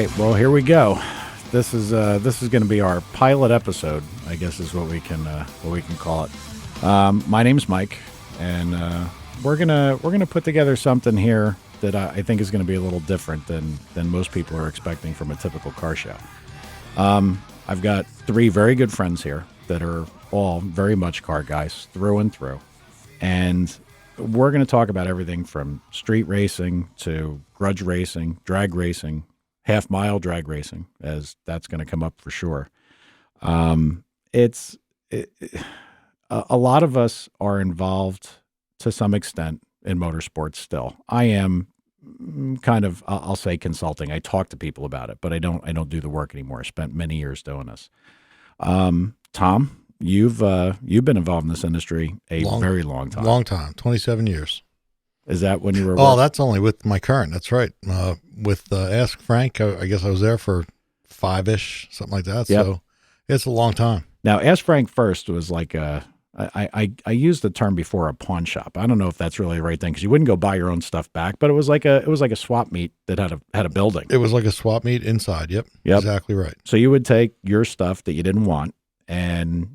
right, well, here we go. This is going to be our pilot episode, I guess is what we can call it. My name's Mike, and we're gonna put together something here that I think is going to be a little different than most people are expecting from a typical car show. I've got three very good friends here that are all very much car guys through and through, and we're going to talk about everything from street racing to grudge racing, drag racing, half-mile drag racing, as that's going to come up for sure. A lot of us are involved to some extent in motorsports still. I am kind of, I'll say consulting. I talk to people about it, but I don't do the work anymore. I spent many years doing this. Tom, you've been involved in this industry very long time. Long time, 27 years. Is that when you were? Oh, that's only with my current. That's right. With Ask Frank, I guess I was there for 5-ish, something like that. Yep. So it's a long time. Now, Ask Frank first was like I used the term before, a pawn shop. I don't know if that's really the right thing, because you wouldn't go buy your own stuff back, but it was like a swap meet that had a building. It was like a swap meet inside. Yep. Exactly right. So you would take your stuff that you didn't want, and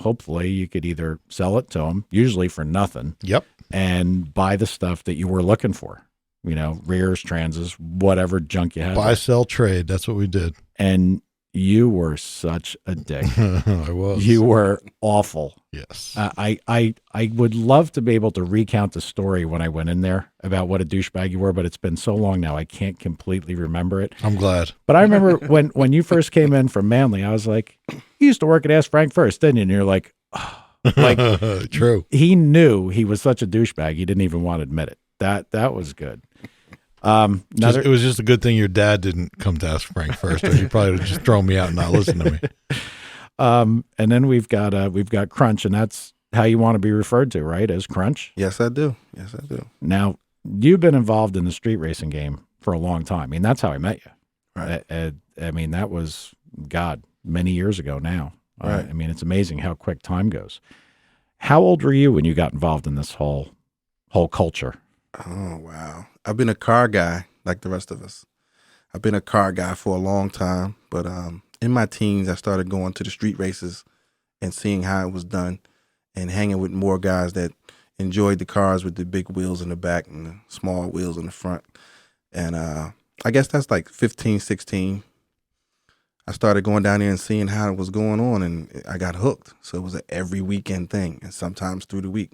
hopefully you could either sell it to them, usually for nothing. Yep. And buy the stuff that you were looking for. Rears, transes, whatever junk you had. Buy, sell, trade. That's what we did. And you were such a dick. I was. You were awful. Yes. I would love to be able to recount the story when I went in there about what a douchebag you were, but it's been so long now I can't completely remember it. I'm glad. But I remember when you first came in from Manly, I was like, you used to work at Ask Frank first, didn't you? And you're like, oh. Like, true. He knew he was such a douchebag. He didn't even want to admit it. That was good. It was just a good thing your dad didn't come to Ask Frank first, or he probably would have just thrown me out and not listened to me. And then we've got Crunch, and that's how you want to be referred to, right? As Crunch? Yes, I do. Now, you've been involved in the street racing game for a long time. I mean, that's how I met you. Right. I mean, that was, many years ago now. Right. I mean, it's amazing how quick time goes. How old were you when you got involved in this whole culture? Oh, wow. I've been a car guy like the rest of us. I've been a car guy for a long time, but in my teens, I started going to the street races and seeing how it was done and hanging with more guys that enjoyed the cars with the big wheels in the back and the small wheels in the front. And I guess that's like 15, 16. I started going down there and seeing how it was going on, and I got hooked. So it was an every weekend thing, and sometimes through the week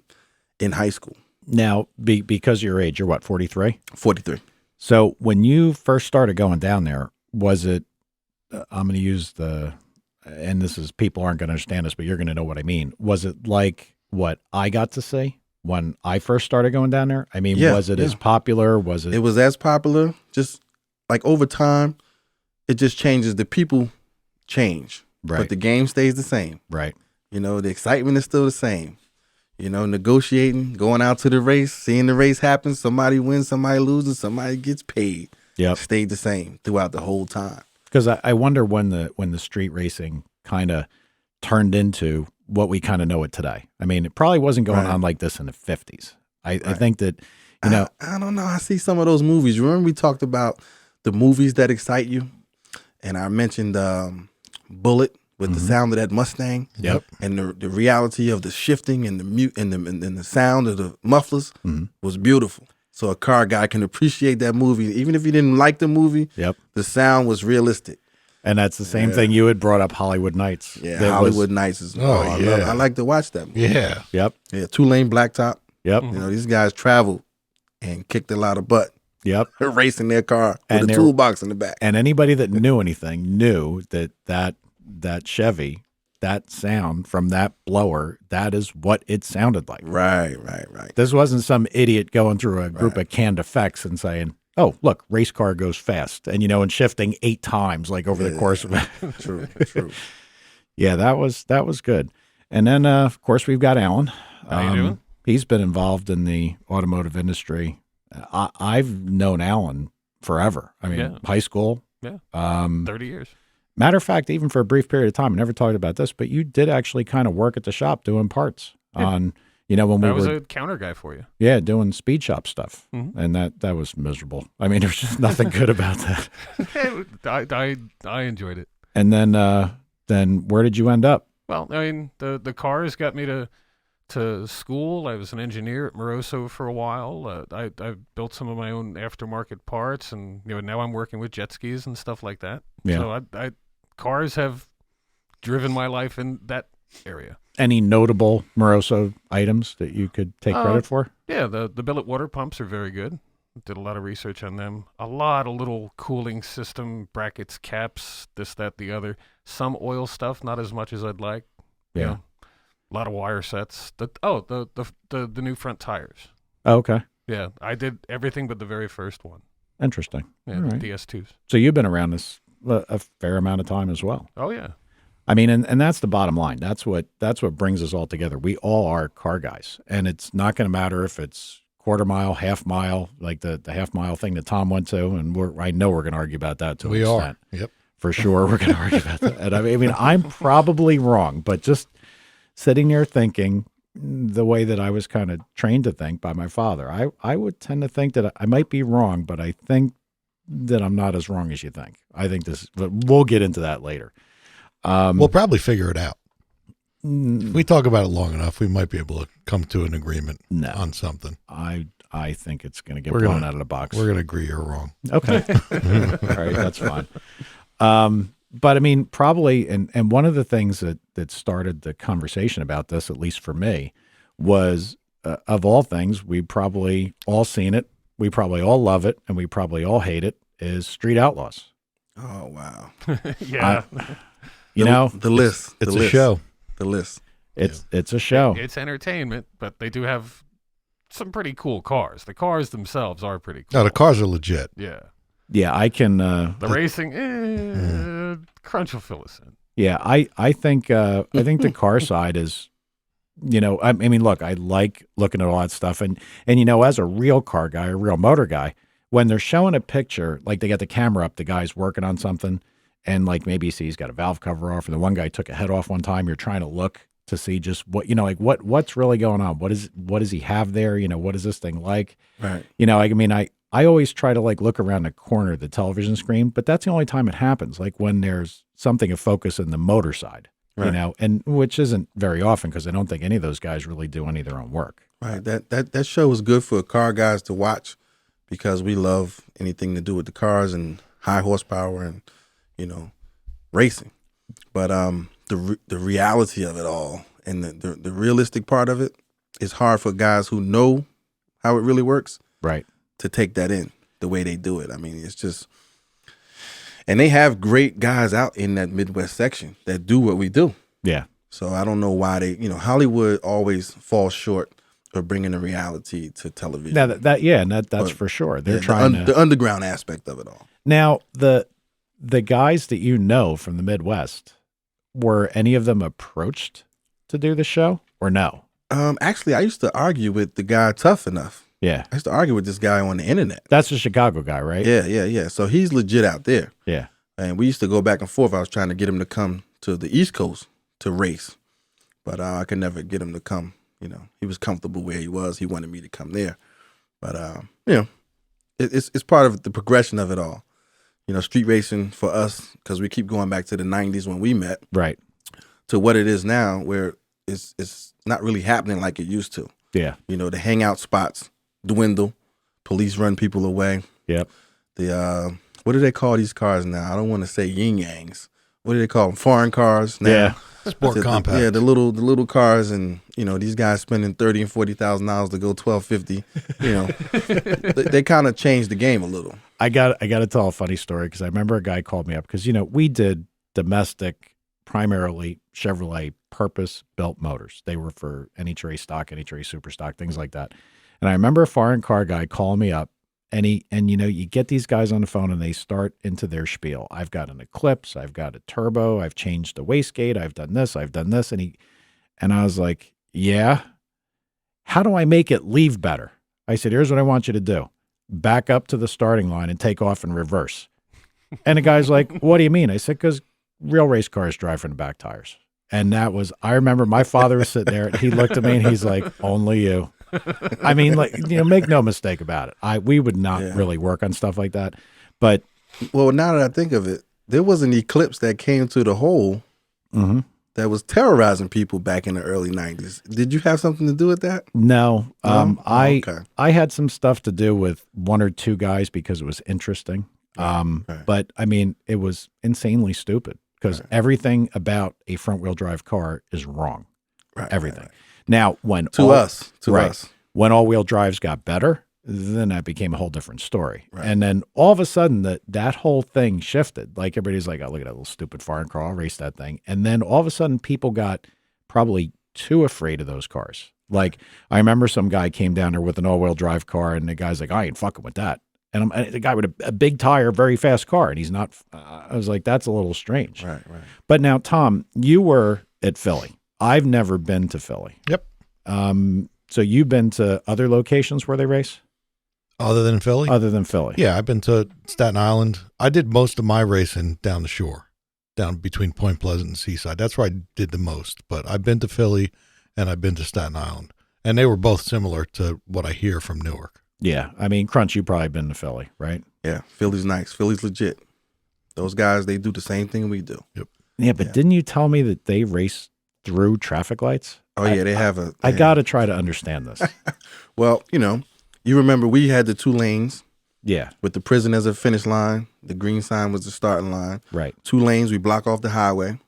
in high school. Now, because of your age, you're what, 43? 43. So when you first started going down there, was it, I'm going to use and this is, people aren't going to understand this, but you're going to know what I mean. Was it like what I got to see when I first started going down there? I mean, was it as popular? Was it? It was as popular, just like over time. It just changes. The people change, right, but the game stays the same. Right. The excitement is still the same. Negotiating, going out to the race, seeing the race happen. Somebody wins, somebody loses, somebody gets paid. Yep. Stayed the same throughout the whole time. Because I wonder when the street racing kind of turned into what we kind of know it today. I mean, it probably wasn't going on like this in the 50s. I think that, I don't know. I see some of those movies. Remember we talked about the movies that excite you? And I mentioned Bullet with the sound of that Mustang. Yep. And the reality of the shifting and the mute and the sound of the mufflers was beautiful. So a car guy can appreciate that movie, even if you didn't like the movie. Yep. The sound was realistic. And that's the same thing you had brought up, Hollywood Nights. Yeah, Hollywood Nights is. I like to watch that movie. Yeah. Yep. Yeah, 2-lane blacktop. Yep. These guys traveled and kicked a lot of butt. Yep. Racing their car with a toolbox in the back. And anybody that knew anything knew that Chevy, that sound from that blower, that is what it sounded like. Right. This wasn't some idiot going through a group of canned effects and saying, oh, look, race car goes fast. And, and shifting 8 times like over the course of it. True. Yeah, that was good. And then, of course, we've got Alan. How you doing? He's been involved in the automotive industry. I've known Alan forever. I mean, high school. Yeah. 30 years. Matter of fact, even for a brief period of time, I never talked about this, but you did actually kind of work at the shop doing parts on, You know, when we I was were a counter guy for you. doing speed shop stuff, Mhm. and that was miserable. I mean, there's just nothing good about that. I enjoyed it. And then where did you end up? Well, I mean, the cars got me to school. I was an engineer at Moroso for a while. I built some of my own aftermarket parts, and now I'm working with jet skis and stuff like that. Yeah. So I cars have driven my life in that area. Any notable Moroso items that you could take credit for? Yeah, the billet water pumps are very good. Did a lot of research on them. A lot of little cooling system brackets, caps, this, that, the other. Some oil stuff, not as much as I'd like. You Yeah. know, a lot of wire sets. The new front tires. Oh, okay. Yeah, I did everything but the very first one. Interesting. Yeah, All the right. DS2s. So you've been around this a fair amount of time as well. Oh yeah. I mean, and that's the bottom line. That's what brings us all together. We all are car guys, and it's not going to matter if it's quarter mile, half mile, like the half mile thing that Tom went to, and I know we're going to argue about that to We an are. extent. Yep. For sure, we're going to argue about that. And I mean, I'm probably wrong, but just sitting there thinking the way that I was kind of trained to think by my father, I would tend to think that I might be wrong, but I think that I'm not as wrong as you think. I think but we'll get into that later. We'll probably figure it out. Mm, If we talk about it long enough, we might be able to come to an agreement No. on something. I think it's going to get We're blown gonna- out of the box. We're going to agree you're wrong. Okay. All right, that's fine. But I mean, probably, and one of the things that started the conversation about this, at least for me, was of all things, we probably all seen it, we probably all love it, and we probably all hate it, is Street Outlaws. Oh wow. Yeah. You know, the list. It's the a list, show. The list. it's a show. It's entertainment, but they do have some pretty cool cars. The cars themselves are pretty cool. No, the cars are legit. Yeah. Yeah, I can. The racing, Crunch will fill us in. Yeah, I think the car side is, I mean, look, I like looking at all that stuff, and as a real car guy, a real motor guy, when they're showing a picture, like they got the camera up, the guy's working on something, and like maybe you see he's got a valve cover off, or the one guy took a head off one time. You're trying to look to see just what what's really going on. What does he have there? What is this thing like? Right. I mean, I always try to like look around the corner of the television screen, but that's the only time it happens. Like when there's something of focus in the motor side, Right. and which isn't very often because I don't think any of those guys really do any of their own work. Right. That show was good for car guys to watch because we love anything to do with the cars and high horsepower and racing. But the reality of it all and the realistic part of it is hard for guys who know how it really works Right. to take that in the way they do it. I mean, it's just, and they have great guys out in that Midwest section that do what we do. Yeah. So I don't know why Hollywood always falls short of bringing the reality to television. Now that's But, for sure. They're Yeah, trying the underground aspect of it all. Now, the guys that from the Midwest, were any of them approached to do the show or no? Actually, I used to argue with the guy Tough Enough. Yeah. I used to argue with this guy on the internet. That's a Chicago guy, right? Yeah. So he's legit out there. Yeah. And we used to go back and forth. I was trying to get him to come to the East Coast to race, but I could never get him to come. He was comfortable where he was. He wanted me to come there, but it's part of the progression of it all. Street racing for us, because we keep going back to the '90s when we met, Right. to what it is now, where it's not really happening like it used to. Yeah. The hangout spots dwindle, police run people away. Yep. The what do they call these cars now? I don't want to say yin yangs. What do they call them? Foreign cars now. Yeah. Sport compact. Yeah, the little cars, and these guys spending $30,000 and $40,000 to go 1250. They kind of changed the game a little. I got to tell a funny story because I remember a guy called me up because we did domestic, primarily Chevrolet purpose-built motors. They were for NHRA stock, NHRA super stock, things like that. And I remember a foreign car guy calling me up, and you get these guys on the phone and they start into their spiel. I've got an Eclipse, I've got a turbo, I've changed the wastegate, I've done this, and I was like, yeah. How do I make it leave better? I said, here's what I want you to do. Back up to the starting line and take off in reverse. And the guy's like, what do you mean? I said, because real race cars drive from the back tires. And that was, I remember my father was sitting there and he looked at me and he's like, only you. I mean, like, make no mistake about it. We would not really work on stuff like that. But well, now that I think of it, there was an eclipse that came to the hole that was terrorizing people back in the early 90s. Did you have something to do with that? no, Okay. I had some stuff to do with one or two guys because it was interesting. But I mean, it was insanely stupid because everything about a front wheel drive car is wrong. Right, Everything. right. Now, when To us. when all wheel drives got better, then that became a whole different story. Right. And then all of a sudden that whole thing shifted. Like everybody's like, oh, look at that little stupid foreign car, I'll race that thing. And then all of a sudden people got probably too afraid of those cars. Like I remember some guy came down there with an all wheel drive car and the guy's like, I ain't fucking with that. And the guy with a big tire, very fast car. And he's not, I was like, that's a little strange. Right. But now, Tom, you were at Philly. I've never been to Philly. Yep. So you've been to other locations where they race? Other than Philly? Other than Philly. Yeah, I've been to Staten Island. I did most of my racing down the shore, down between Point Pleasant and Seaside. That's where I did the most. But I've been to Philly and I've been to Staten Island. And they were both similar to what I hear from Newark. Yeah. I mean, Crunch, you've probably been to Philly, right? Yeah. Philly's nice. Philly's legit. Those guys, they do the same thing we do. Yep. Yeah, but didn't you tell me that they race through traffic lights? Oh, yeah. They have a. I got to try to understand this. Well, you remember we had the 2 lanes Yeah. with the prison as a finish line. The green sign was the starting line. Right. 2 lanes, we block off the highway,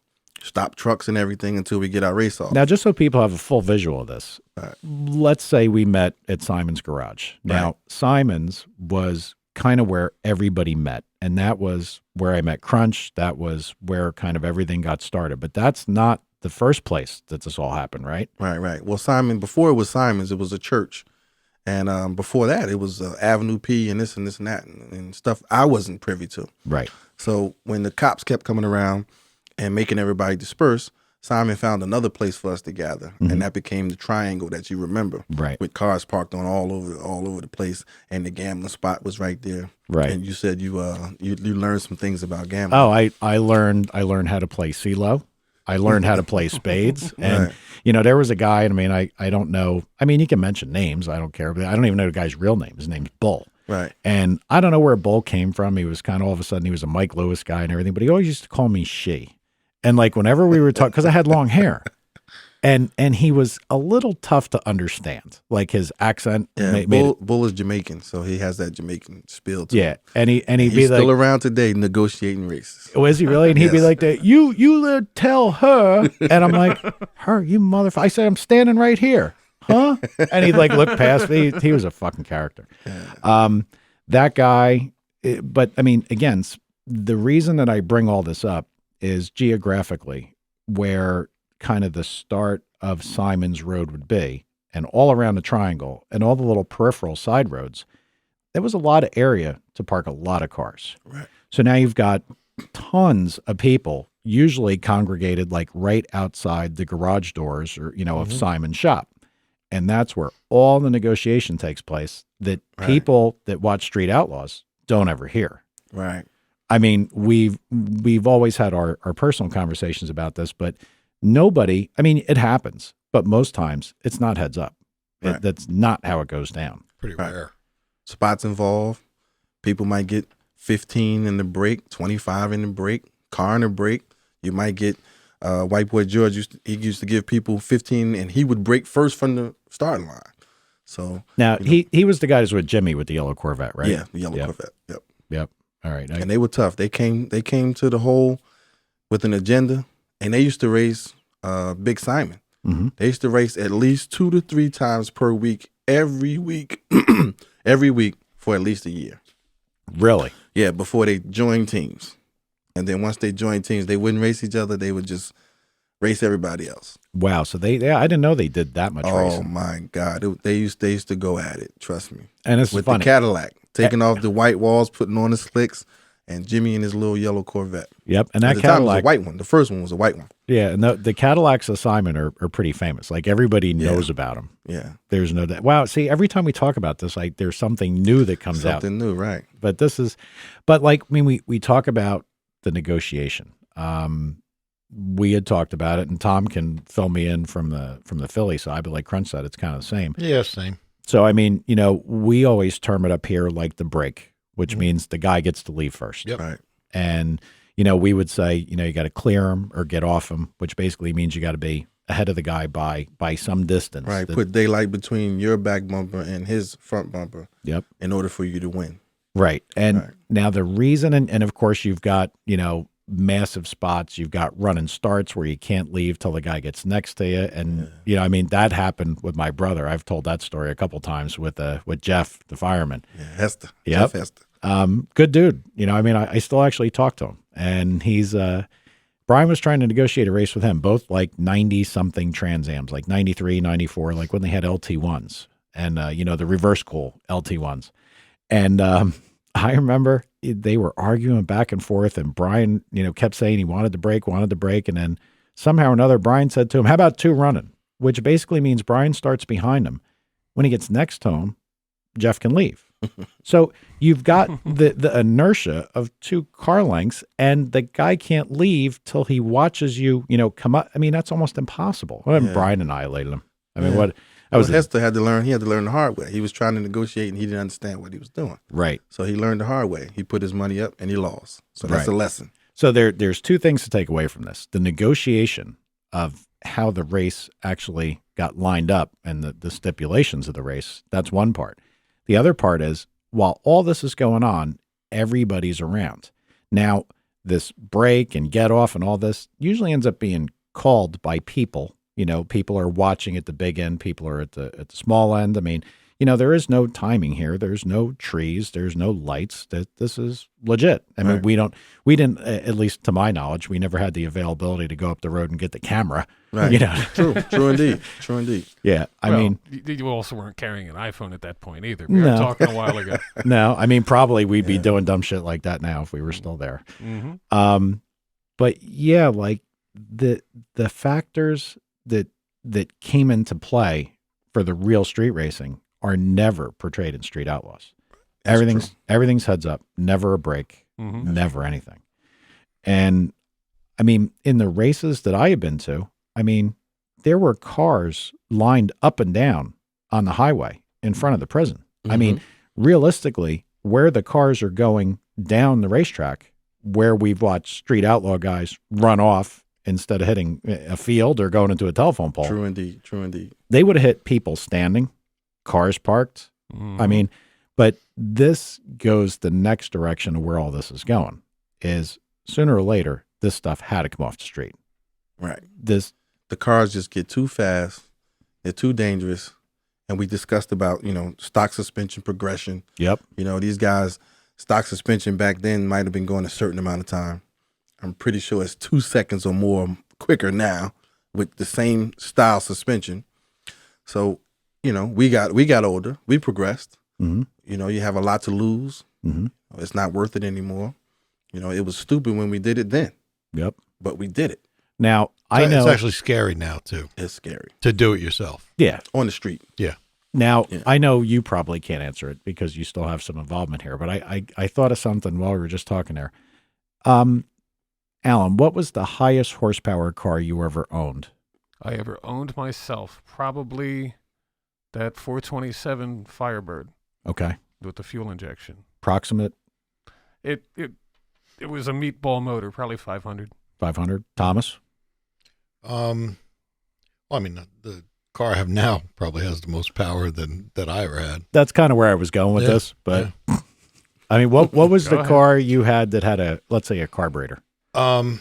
stop trucks and everything until we get our race off. Now, just so people have a full visual of this, Right. let's say we met at Simon's Garage. Now, Right. Simon's was kind of where everybody met, and that was where I met Crunch. That was where kind of everything got started. But that's not the first place that this all happened, right? Right. Well, before it was Simon's, it was a church. And before that, it was Avenue P and this and that and stuff I wasn't privy to. Right. So when the cops kept coming around and making everybody disperse, Simon found another place for us to gather, and that became the Triangle that you remember, Right. with cars parked on all over the place, and the gambling spot was right there. Right. And you said you learned some things about gambling. Oh, I learned how to play CeeLo. I learned how to play spades. And, there was a guy, and I don't know. I mean, you can mention names. I don't care. But I don't even know the guy's real name. His name's Bull. Right. And I don't know where Bull came from. He was kind of all of a sudden, he was a Mike Lewis guy and everything, but he always used to call me she. And like whenever we were talking, because I had long hair. And he was a little tough to understand. Like his accent Yeah, made it. Bull is Jamaican, so he has that Jamaican spiel to him. Yeah. And he'd be He's like, still around today negotiating races. was he really? And he'd be Yes. like that. You tell her. And I'm like, her, you motherfucker. I said, I'm standing right here. Huh? And he'd like look past me. He was a fucking character. That guy, but I mean, again, the reason that I bring all this up is geographically where kind of the start of Simon's Road would be, and all around the Triangle and all the little peripheral side roads, there was a lot of area to park a lot of cars. Right. So now you've got tons of people usually congregated like right outside the garage doors or, of Simon's shop. And that's where all the negotiation takes place that people that watch Street Outlaws don't ever hear. Right. I mean, we've always had our personal conversations about this, but nobody, I mean, it happens, but most times it's not heads up. Right. That's not how it goes down. Pretty Right. rare. Spots involved. People might get 15 in the break, 25 in the break, car in the break. You might get White Boy George used to give people 15, and he would break first from the starting line. So Now, he was the guy who's with Jimmy with the yellow Corvette, right? yeah, the yellow Corvette. Yep. Yep. All right. And they were tough. They came to the hole with an agenda, and they used to race Big Simon. Mhm. They used to race at least 2 to 3 times per week, every week, every week for at least a year. Really? Yeah, before they joined teams. And then once they joined teams, they wouldn't race each other. They would just race everybody else. Wow. So I didn't know they did that much Oh racing. my God. They used to go at it. Trust me. And it's With funny. the Cadillac, taking off the white walls, putting on the slicks, and Jimmy in his little yellow Corvette. Yep. And At that the time, it was a Cadillac, white one. The first one was a white one. yeah. And the Cadillacs of Simon are pretty famous. Like everybody knows about them. Yeah. There's no doubt. Wow. See, every time we talk about this, like there's something new that comes out. Something new, right? But like, I mean, we talk about the negotiation. we had talked about it, and Tom can fill me in from the Philly side, but like Crunch said, it's kind of the same. Yeah, same. So, I mean, we always term it up here like the break, which means the guy gets to leave first. Yep. Right. And, we would say, you got to clear him or get off him, which basically means you got to be ahead of the guy by some distance. Right. That- Put daylight between your back bumper and his front bumper Yep. in order for you to win. Right. And Right. now the reason, and of course, you've got, massive spots. You've got run and starts where you can't leave till the guy gets next to you. And, that happened with my brother. I've told that story a couple times with Jeff, the fireman. Yeah, Hester. Yep. Jeff Hester. Good dude. I still actually talk to him, and he's, Brian was trying to negotiate a race with him, both like 90 something Trans Ams, like 93, 94, like when they had LT1s and, the reverse cool LT1s. And, I remember they were arguing back and forth, and Brian, kept saying he wanted to break. And then somehow or another, Brian said to him, "How about 2 running?" Which basically means Brian starts behind him. When he gets next to him, Jeff can leave. So you've got the inertia of 2 car lengths, and the guy can't leave till he watches you, come up. I mean, that's almost impossible. Well, Yeah. Brian annihilated him. I mean, Yeah. what? That was Hester had to learn. He had to learn the hard way. He was trying to negotiate, and he didn't understand what he was doing. right. So he learned the hard way. He put his money up, and he lost. So that's Right. a lesson. So there's 2 things to take away from this: the negotiation of how the race actually got lined up and the stipulations of the race. That's one part. The other part is, while all this is going on, everybody's around. Now, this break and get off and all this usually ends up being called by people. People are watching at the big end. People are at the small end. I mean, there is no timing here. There's no trees. There's no lights. This is legit. I mean, Right. we didn't, at least to my knowledge, we never had the availability to go up the road and get the camera. Right. True indeed. True indeed. Yeah. I Well, mean, you also weren't carrying an iPhone at that point either. We No. were talking a while ago. no, I mean, probably we'd be Yeah. doing dumb shit like that now if we were still there. Mm-hmm. But yeah, like the factors that came into play for the real street racing are never portrayed in Street Outlaws. That's Everything's heads up, never a break, Mm-hmm. never anything. And I mean, in the races that I have been to, I mean, there were cars lined up and down on the highway in front of the prison. I mean, realistically, where the cars are going down the racetrack, where we've watched Street Outlaw guys run off instead of hitting a field or going into a telephone pole, True indeed. True indeed. they would have hit people standing, cars parked. Mm-hmm. I mean, but this goes the next direction of where all this is going is sooner or later, this stuff had to come off the street. Right. This, The cars just get too fast. They're too dangerous. And we discussed about, stock suspension progression. yep. These guys, stock suspension back then might have been going a certain amount of time. I'm pretty sure it's 2 seconds or more quicker now with the same style suspension. So, we got older. We progressed. Mm-hmm. You have a lot to lose. Mm-hmm. It's not worth it anymore. It was stupid when we did it then, Yep. but we did it. Now, I know. It's actually scary now, too, It's scary to do it yourself. Yeah. on the street. Now, Yeah. I know you probably can't answer it because you still have some involvement here, but I thought of something while we were just talking there. Alan, what was the highest horsepower car you ever owned? I ever owned myself, probably that 427 Firebird Okay. with the fuel injection. Approximate It was a meatball motor, probably 500. 500. Thomas? Well, I mean, the car I have now probably has the most power that I ever had. That's kind of where I was going with Yeah, this, but I mean, what was Go the ahead. car you had that had let's say a carburetor? Well,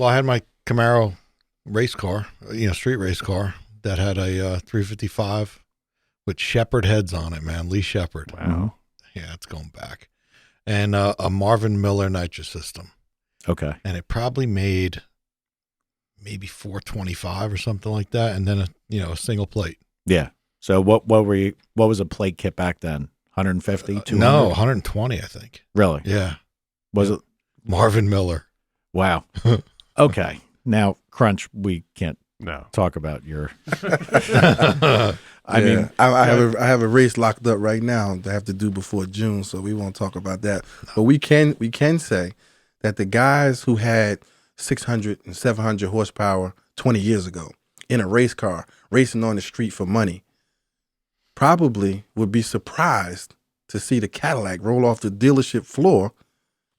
I had my Camaro race car, street race car that had a 355 with Shepherd heads on it, man. Lee Shepherd. Wow. Yeah, it's going back. And a Marvin Miller nitro system. Okay. And it probably made maybe 425 or something like that. And then a single plate. Yeah. So what was a plate kit back then? 150, 200? No, 120, I think. Really? Yeah. Was it? Marvin Miller. Wow. Okay. Now, Crunch, we can't No. talk about your. I mean, I have a race locked up right now that I have to do before June, so we won't talk about that. But we can say that the guys who had 600 and 700 horsepower 20 years ago in a race car, racing on the street for money, probably would be surprised to see the Cadillac roll off the dealership floor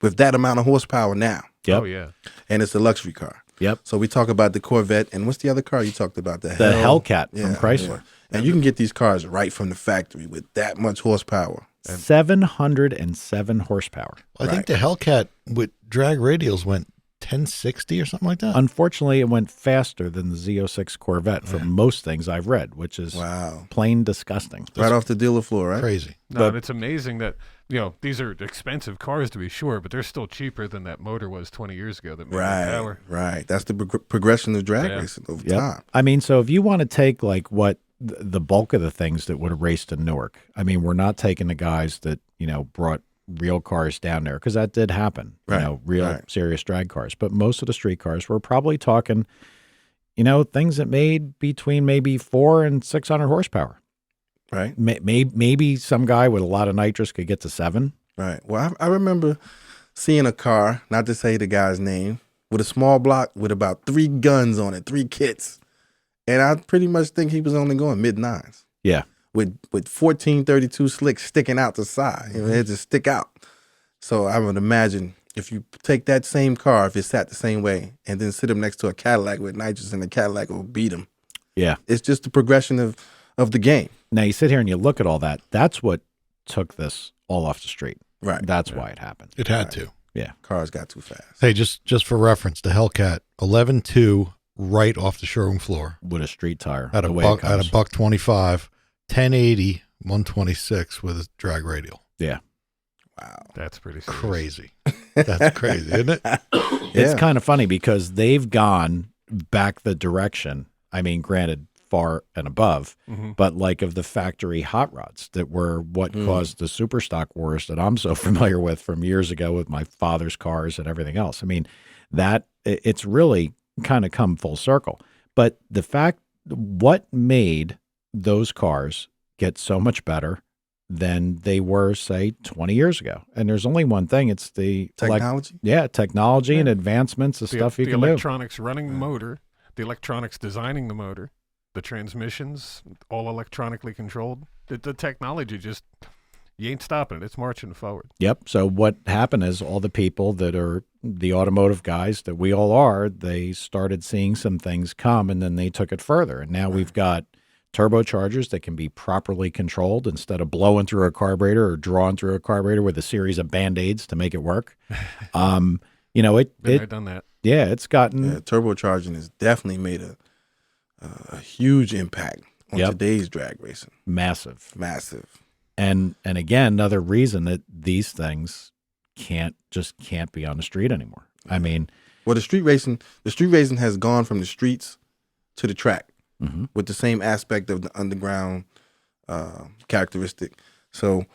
with that amount of horsepower now. Yep. Oh yeah. And it's a luxury car. Yep. So we talk about the Corvette, and what's the other car you talked about? The Hellcat from Yeah, Chrysler. yeah. And you can get these cars right from the factory with that much horsepower. 707 horsepower. I think the Hellcat with drag radials went 1060 or something like that. Unfortunately, it went faster than the Z06 Corvette for most things I've read, which is Wow. plain disgusting. Right off the dealer floor, right? Crazy. No, and it's amazing that these are expensive cars to be sure, but they're still cheaper than that motor was 20 years ago. That made that power. Right. That's the progression of drag Yeah. racing over Yep. time. I mean, so if you want to take like what the bulk of the things that would have raced in Newark, I mean, we're not taking the guys that, brought real cars down there because that did happen, Right, real right. serious drag cars. But most of the street cars, we're probably talking, things that made between maybe 400 and 600 horsepower. Right. Maybe some guy with a lot of nitrous could get to 7. Right. Well, I remember seeing a car, not to say the guy's name, with a small block with about 3 guns on it, 3 kits. And I pretty much think he was only going mid-9s. Yeah. With 1432 slicks sticking out the side. It had to stick out. So I would imagine if you take that same car, if it sat the same way, and then sit him next to a Cadillac with nitrous, and the Cadillac will beat him. Yeah. It's just the progression of the game. Now you sit here and you look at all that. That's what took this all off the street. Right. That's why it happened. It had to. Yeah. Cars got too fast. Hey, just for reference, the Hellcat 11.2 right off the showroom floor With a street tire. at the a way it buck comes. $1.25, 1080, 126 with a drag radial. Yeah. Wow. That's pretty serious. Crazy. That's crazy, isn't it? It's kind of funny because they've gone back the direction. I mean, granted, far and above, Mhm. but like of the factory hot rods that were what caused the super stock wars that I'm so familiar with from years ago with my father's cars and everything else. I mean, it's really kind of come full circle. But the fact, what made those cars get so much better than they were, say, 20 years ago? And there's only one thing. It's the Technology? technology and advancements, the stuff you the can do. electronics running the motor, the electronics designing the motor, the transmissions, all electronically controlled. The technology just, you ain't stopping it. It's marching forward. Yep. So what happened is all the people that are the automotive guys that we all are, they started seeing some things come and then they took it further. And now we've got turbochargers that can be properly controlled instead of blowing through a carburetor or drawing through a carburetor with a series of Band-Aids to make it work. Been there, It done that. it's gotten Yeah, turbocharging has definitely made a huge impact on Yep. today's drag racing. massive. Massive. And again, another reason that these things can't be on the street anymore. I mean, Well, the street racing has gone from the streets to the track mhm. with the same aspect of the underground characteristic. So,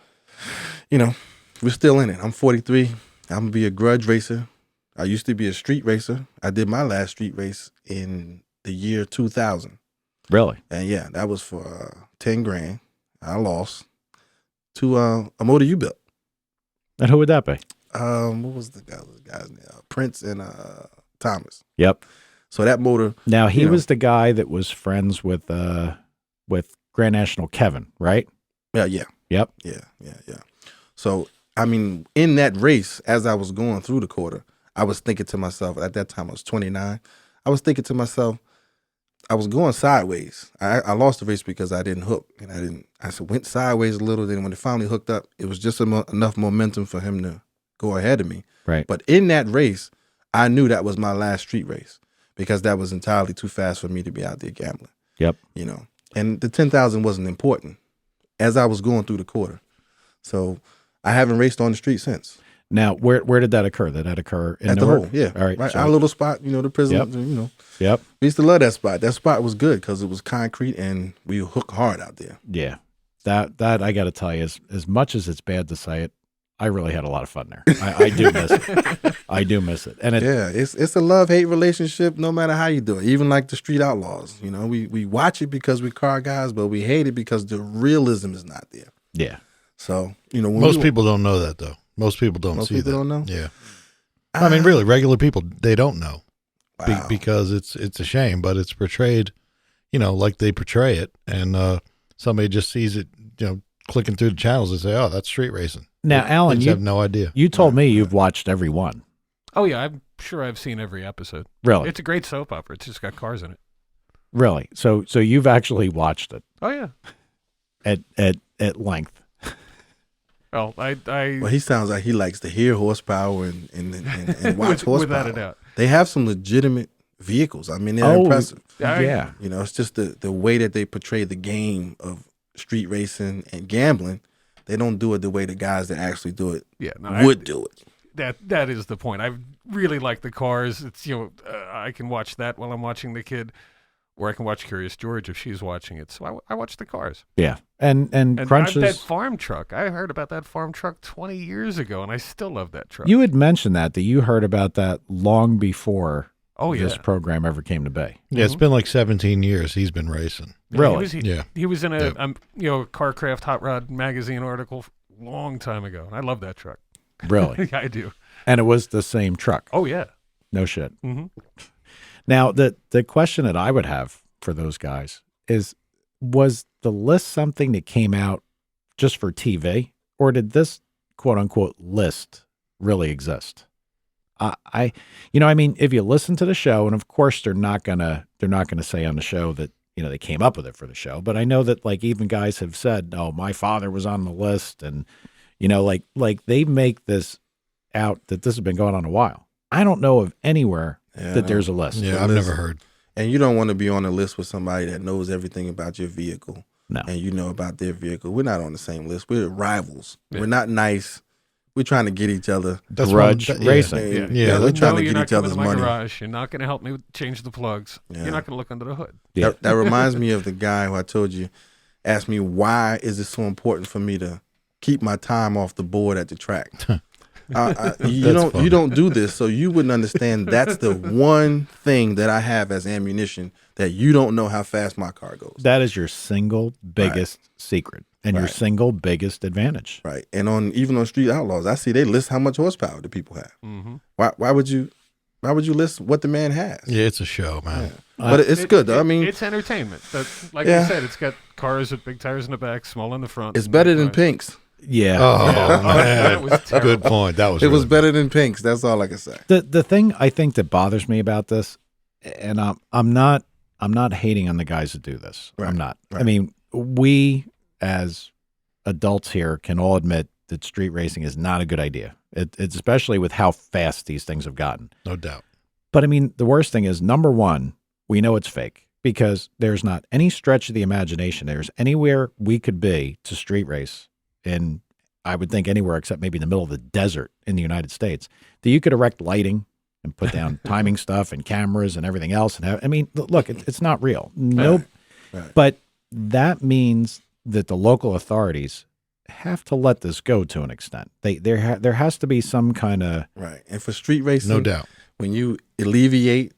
we're still in it. I'm 43. I'm gonna be a grudge racer. I used to be a street racer. I did my last street race in the year 2000. Really? And yeah, that was for 10 grand. I lost to a motor you built. And who would that be? What was the guy's name? Prince and Thomas. Yep. So that motor, Now he You know. was the guy that was friends with Grand National Kevin, right? yeah. Yep. Yeah. So, I mean, in that race, as I was going through the quarter, I was thinking to myself, at that time I was 29, I was thinking to myself, I was going sideways. I lost the race because I didn't hook, and I went sideways a little. Then when it finally hooked up, it was just enough momentum for him to go ahead of me. Right. But in that race, I knew that was my last street race because that was entirely too fast for me to be out there gambling. Yep. And the 10,000 wasn't important as I was going through the quarter. So I haven't raced on the street since. Now, where did that occur? Did that occur in At the Newark? hole, yeah. All right. Right. so- Our little spot, the prison, Yep. Yep. we used to love that spot. That spot was good because it was concrete and we hook hard out there. Yeah. That I got to tell you, as much as it's bad to say it, I really had a lot of fun there. I do miss it. I do miss it. And Yeah, it's a love-hate relationship no matter how you do it. Even like the Street Outlaws, we watch it because we're car guys, but we hate it because the realism is not there. yeah. So, when Most people don't know that, though. Most people don't Most see people that. don't know? Yeah. I mean, really, regular people, they don't know. Wow. because it's a shame, but it's portrayed, like they portray it, and somebody just sees it, clicking through the channels and say, "Oh, that's street racing." Now, They Alan, just have no idea. you told me you've watched every one. Oh yeah, I'm sure I've seen every episode. Really? It's a great soap opera. It's just got cars in it. Really? So you've actually watched it Oh yeah. at length. Well, Well, he sounds like he likes to hear horsepower and watch horsepower. without a doubt. They have some legitimate vehicles. I mean, they're Oh, impressive. Yeah. You know, it's just the way that they portray the game of street racing and gambling. They don't do it the way the guys that actually do it Yeah, no, would do it. That is the point. I really like the cars. It's I can watch that while I'm watching the kid, or I can watch Curious George if she's watching it. So I watch the cars. Yeah. And And Crunch that is. farm truck. I heard about that farm truck 20 years ago, and I still love that truck. You had mentioned that you heard about that long before oh yeah, this program ever came to be. Yeah, it's been like 17 years he's been racing. Really? Yeah. He was in a Yeah. Carcraft Hot Rod magazine article a long time ago. And I love that truck. Really? Yeah, I do. And it was the same truck. Oh yeah. No shit. hmm Now, the question that I would have for those guys is, was the list something that came out just for TV, or did this quote unquote list really exist? I mean, if you listen to the show, and of course they're not gonna say on the show that they came up with it for the show, but I know that like even guys have said, "Oh, my father was on the list," and like they make this out that this has been going on a while. I don't know of anywhere that there's a list. Yeah, The I've list- never heard. And you don't want to be on a list with somebody that knows everything about your vehicle. No. And you know about their vehicle. We're not on the same list. We're rivals. Yeah. We're not nice. We're trying to get each other. That's Grudge what I'm- racing. And, Yeah, we're that's- trying No, to you're get not each coming other's to my money. garage. You're not going to help me change the plugs. Yeah. You're not going to look under the hood. Yeah. That reminds me of the guy who I told you asked me, why is it so important for me to keep my time off the board at the track? You That's funny. don't do this, so you wouldn't understand. That's the one thing that I have as ammunition, that you don't know how fast my car goes. That is your single biggest secret and your Right. single biggest advantage. Right. And even on Street Outlaws, I see they list how much horsepower the people have. Mm-hmm. Why would you list what the man has? Yeah, it's a show, man. But it's good though. I mean, it's entertainment. Like Yeah. you said, it's got cars with big tires in the back, small in the front. it's and better big than tires. Pink's. Yeah. Oh, that man. was terrible. Good point. That was It was really better than Pink's. That's all I can say. The thing I think that bothers me about this, and I'm not hating on the guys that do this. Right, I'm not. I right. mean, we as adults here can all admit that street racing is not a good idea. It's especially with how fast these things have gotten. no doubt. But I mean, the worst thing is, number one, we know it's fake because there's not any stretch of the imagination. There's anywhere we could be to street race in, I would think anywhere except maybe in the middle of the desert in the United States, that you could erect lighting and put down timing stuff and cameras and everything else. And I mean, look, it's not real. Nope. Right. But that means that the local authorities have to let this go to an extent. There has to be some kind of, Right. And for street racing, No doubt. when you alleviate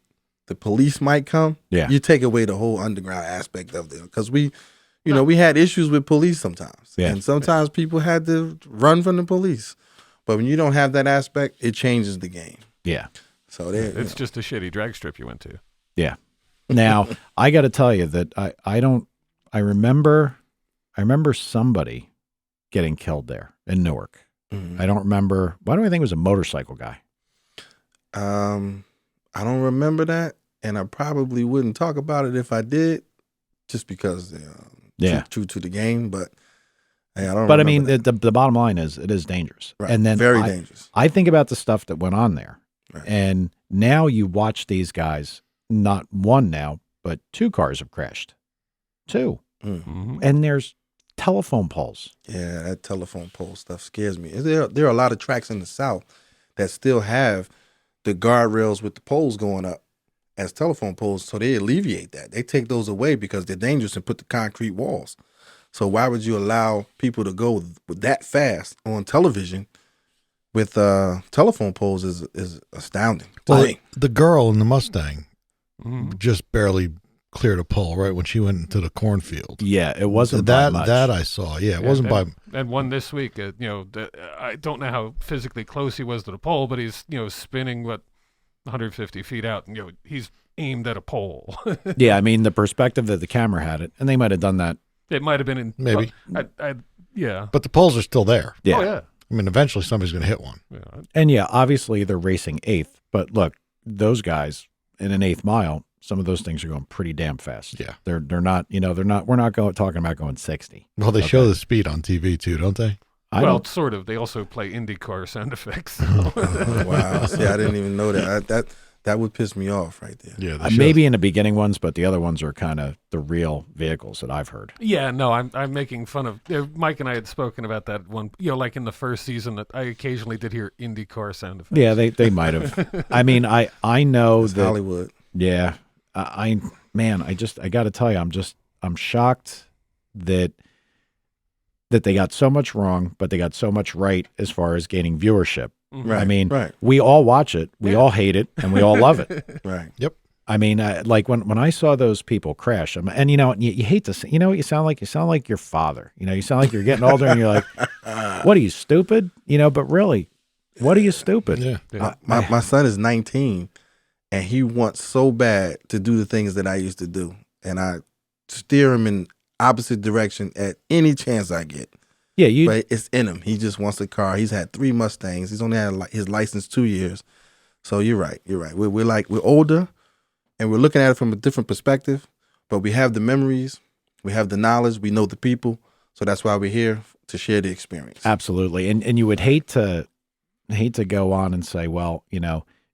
the police might come, Yeah. you take away the whole underground aspect of it. Because we had issues with police sometimes. Yeah. And sometimes people had to run from the police. But when you don't have that aspect, it changes the game. yeah. So there, It's just a shitty drag strip you went to. Yeah. Now, I got to tell you that I remember somebody getting killed there in Newark. Mhm. I don't remember. Why do I think it was a motorcycle guy? I don't remember that, and I probably wouldn't talk about it if I did, just because Yeah. true to the game. But hey, I don't. But I remember mean, that. the bottom line is it is dangerous. Right. And then very dangerous. I think about the stuff that went on there. Right. And now you watch these guys, not one now, but two cars have crashed. Two. Mm. Mm-hmm. And there's telephone poles. Yeah, that telephone pole stuff scares me. There are a lot of tracks in the South that still have the guardrails with the poles going up as telephone poles, so they alleviate that. They take those away because they're dangerous and put the concrete walls. So why would you allow people to go that fast on television with telephone poles is astounding. to Well, me. the girl in the Mustang Mm-hmm. just barely cleared a pole right when she went into the cornfield. Yeah, it wasn't that by much. that I saw. Yeah, it wasn't by. And one this week. I don't know how physically close he was to the pole, but he's spinning 150 feet out, and he's aimed at a pole. Yeah, I mean the perspective that the camera had it, and they might have done that. It might have been in Maybe. Yeah. But the poles are still there. Yeah. Oh yeah. I mean, eventually somebody's going to hit one. Yeah. And yeah, obviously they're racing eighth, but look, those guys in an eighth mile, some of those things are going pretty damn fast. Yeah. They're not, we're not talking about going 60. Well, they Okay. show the speed on TV too, don't they? I Well, don't, sort of. They also play IndyCar sound effects. Wow. See, I didn't even know that. That would piss me off right there. Yeah. They show maybe in the beginning ones, but the other ones are kind of the real vehicles that I've heard. Yeah, no, I'm making fun of Mike and I had spoken about that one. Like in the first season, that I occasionally did hear IndyCar sound effects. Yeah, they might have. I mean, I know It's that. Hollywood. Yeah, I got to tell you, I'm shocked that they got so much wrong, but they got so much right as far as gaining viewership. Mhm. Right. I mean, right. we all watch it, we Yeah. all hate it, and we all love it. Right. I mean, like when I saw those people crash, and you hate to say, what you sound like? You sound like your father. You sound like you're getting older, and you're like, "What are you, stupid?" But really, what are you stupid? Yeah. Yeah. My son is 19, and he wants so bad to do the things that I used to do, and I steer him in opposite direction at any chance I get. Yeah, you. But it's in him. He just wants a car. He's had 3 Mustangs. He's only had his license 2 years. So you're right. You're right. We're older, and we're looking at it from a different perspective. But we have the memories, we have the knowledge, we know the people. So that's why we're here to share the experience. Absolutely. And you would hate to go on and say, well,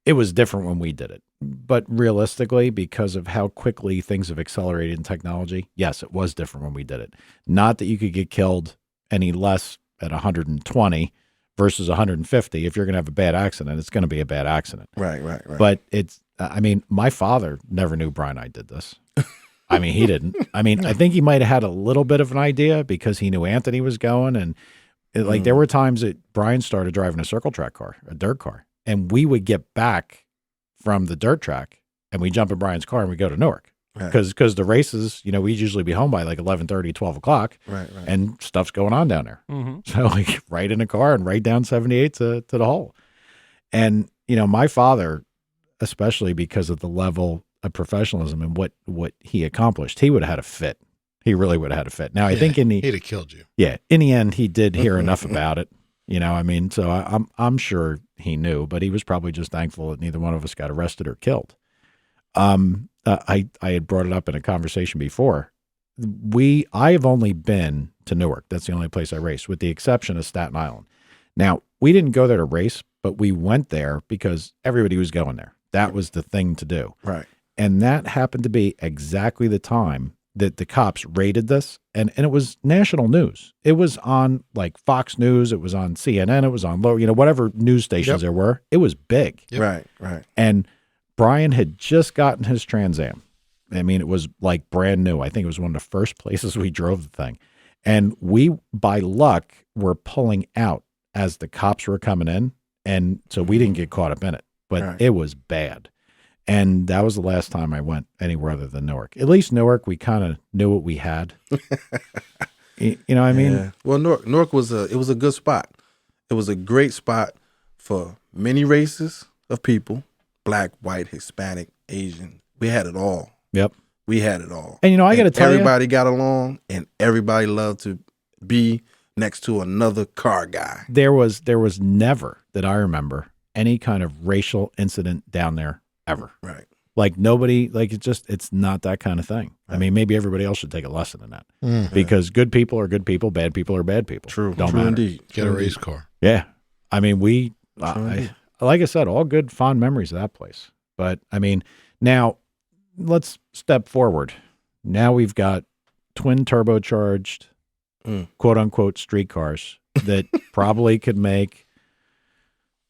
it was different when we did it. But realistically, because of how quickly things have accelerated in technology, yes, it was different when we did it. Not that you could get killed any less at 120 versus 150. If you're going to have a bad accident, it's going to be a bad accident. Right. But my father never knew Brian and I did this. I mean, he didn't. I mean, I think he might have had a little bit of an idea because he knew Anthony was going. And there were times that Brian started driving a circle track car, a dirt car, and we would get back from the dirt track and we jump in Brian's car and we go to Newark. Right. Because the races, we'd usually be home by like 11:30, 12 o'clock, Right. and stuff's going on down there. Mm-hmm. So like right in a car and right down 78 to the hole. And, my father, especially because of the level of professionalism and what he accomplished, he would have had a fit. He really would have had a fit. Now, I think he'd have killed you. in the end, he did hear enough about it. So I'm sure he knew, but he was probably just thankful that neither one of us got arrested or killed. I had brought it up in a conversation before. I have only been to Newark. That's the only place I raced, with the exception of Staten Island. Now, we didn't go there to race, but we went there because everybody was going there. That was the thing to do. Right. And that happened to be exactly the time that the cops raided this. And it was national news. It was on like Fox News. It was on CNN. It was on whatever news stations there were. It was big. Yep. Right. And Brian had just gotten his Trans Am. I mean, it was like brand new. I think it was one of the first places we drove the thing. And we, by luck, were pulling out as the cops were coming in. And so we didn't get caught up in it, but Right. it was bad. And that was the last time I went anywhere other than Newark. At least Newark, we kind of knew what we had. You know what I mean? Yeah. Well, Newark was a good spot. It was a great spot for many races of people: black, white, Hispanic, Asian. We had it all. Yep. We had it all. And I got to tell you, everybody got along, and everybody loved to be next to another car guy. there was never, that I remember, any kind of racial incident down there ever. Right. Like nobody, like it's not that kind of thing. I mean, maybe everybody else should take a lesson in that, because good people are good people, bad people are bad people. True. Don't True matter. indeed. Get a True race indeed. car. Yeah. I mean, indeed. like I said, all good, fond memories of that place. But I mean, now let's step forward. Now we've got twin turbocharged, quote unquote, street cars that probably could make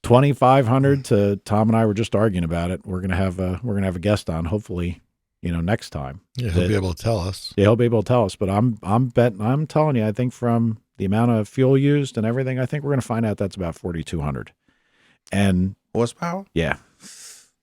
2,500 to. Tom and I were just arguing about it. We're gonna have a guest on, hopefully, next time. Yeah, he'll be able to tell us. Yeah, he'll be able to tell us. But I'm telling you, I think from the amount of fuel used and everything, I think we're gonna find out that's about 4,200. And Horsepower. yeah,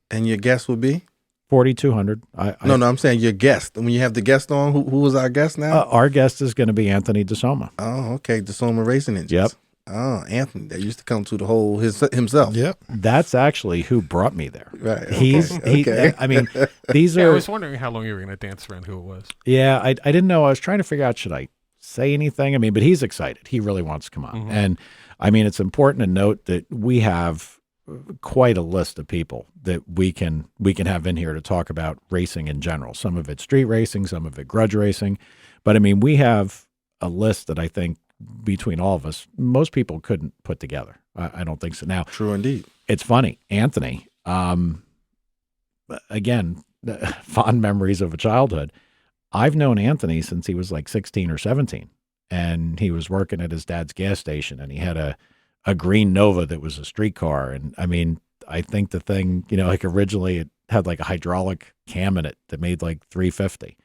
And your guest would be? 4,200. No, I'm saying your guest. When you have the guest on, who was our guest now? Our guest is going to be Anthony DeSoma. Oh, okay. DeSoma Racing Engines. Yep. Oh, Anthony, that used to come to the hole himself. Yep. That's actually who brought me there. Right. Okay. He's okay. I mean, these Yeah, I are was wondering how long you were going to dance around who it was. yeah. I didn't know. I was trying to figure out, should I say anything? I mean, but he's excited. He really wants to come on. Mhm. And I mean, it's important to note that we have quite a list of people that we can have in here to talk about racing in general. Some of it street racing, some of it grudge racing. But I mean, we have a list that I think between all of us, most people couldn't put together. I don't think so. Now, True indeed. it's funny, Anthony. Again, fond memories of a childhood. I've known Anthony since he was like 16 or 17, and he was working at his dad's gas station, and he had a green Nova that was a street car. And I mean, I think the thing, like originally it had like a hydraulic cam in it that made like 350,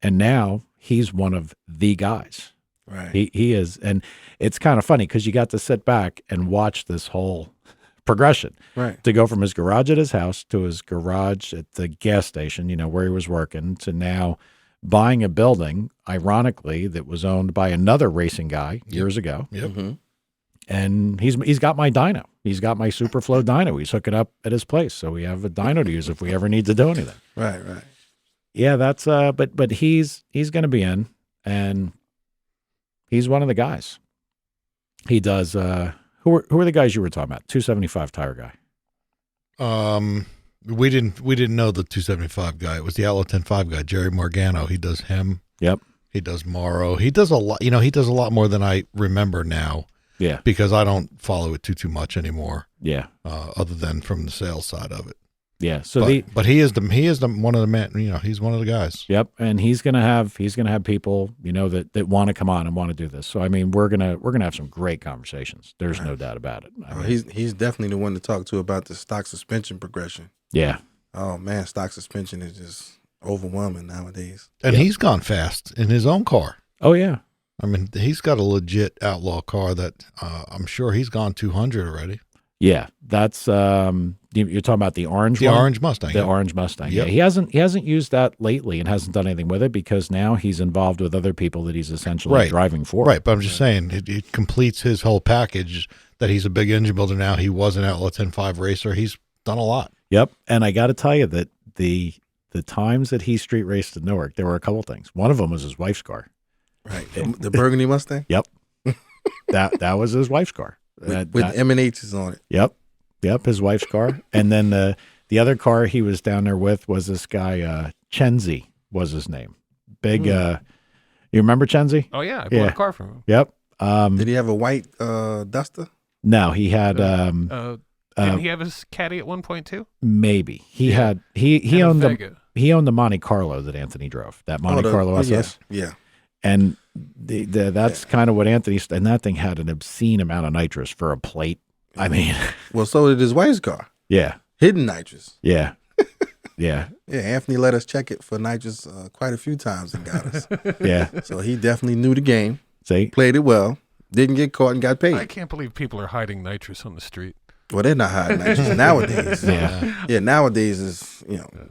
and now he's one of the guys. Right. He is, and it's kind of funny because you got to sit back and watch this whole progression right. to go from his garage at his house to his garage at the gas station, where he was working, to now buying a building, ironically, that was owned by another racing guy years ago. Yep. Mm-hmm. And he's got my dyno. He's got my Superflow dyno. He's hooking up at his place, so we have a dyno to use if we ever need to do anything. Right. Right. Yeah, that's but he's going to be in, and he's one of the guys. He does. Who are the guys you were talking about? 275 tire guy. We didn't know the 275 guy. It was the Outlaw 10.5 guy, Jerry Morgano. He does him. Yep. He does Morrow. He does a lot. He does a lot more than I remember now. Yeah. Because I don't follow it too much anymore. Yeah. Other than from the sales side of it. Yeah. So but he is the one of the men. He's one of the guys. Yep, and he's gonna have people that want to come on and want to do this. So I mean, we're gonna have some great conversations. There's no doubt about it. I mean, He's definitely the one to talk to about the stock suspension progression. yeah, Oh man, stock suspension is just overwhelming nowadays. And he's gone fast in his own car. oh yeah, I mean, he's got a legit Outlaw car that I'm sure he's gone 200 already. yeah. That's you're talking about the orange The one? orange Mustang. The Yep. orange Mustang. Yep. Yeah, he hasn't used that lately and hasn't done anything with it because now he's involved with other people that he's essentially Right. driving for. Right, but I'm just saying it completes his whole package. That he's a big engine builder now. He was an Outlaw 10.5 racer. He's done a lot. Yep. And I got to tell you that the times that he street raced in Newark, there were a couple things. One of them was his wife's car. Right. The Burgundy Mustang Yep. that was his wife's car. with M&H's on it. Yep, his wife's car. And then the other car he was down there with was this guy, Chenzi was his name. Big, you remember Chenzi? Oh yeah, I bought Yeah. a car from him. Yep. Did he have a white Duster? No, he had, Didn't he have his Caddy at one point too? maybe he Yeah. had, he And a owned Vega. he owned the Monte Carlo that Anthony drove, that Monte Carlo SS. Yeah. And that's kind of what Anthony, and that thing had an obscene amount of nitrous for a plate. I mean, Well, so did his wife's car. yeah, Hidden nitrous. yeah, yeah, Yeah, Anthony let us check it for nitrous quite a few times and got us. yeah. So he definitely knew the game, See, played it well, didn't get caught and got I paid. can't believe people are hiding nitrous on the street. Well, they're not hiding nitrous nowadays. yeah, Yeah, nowadays is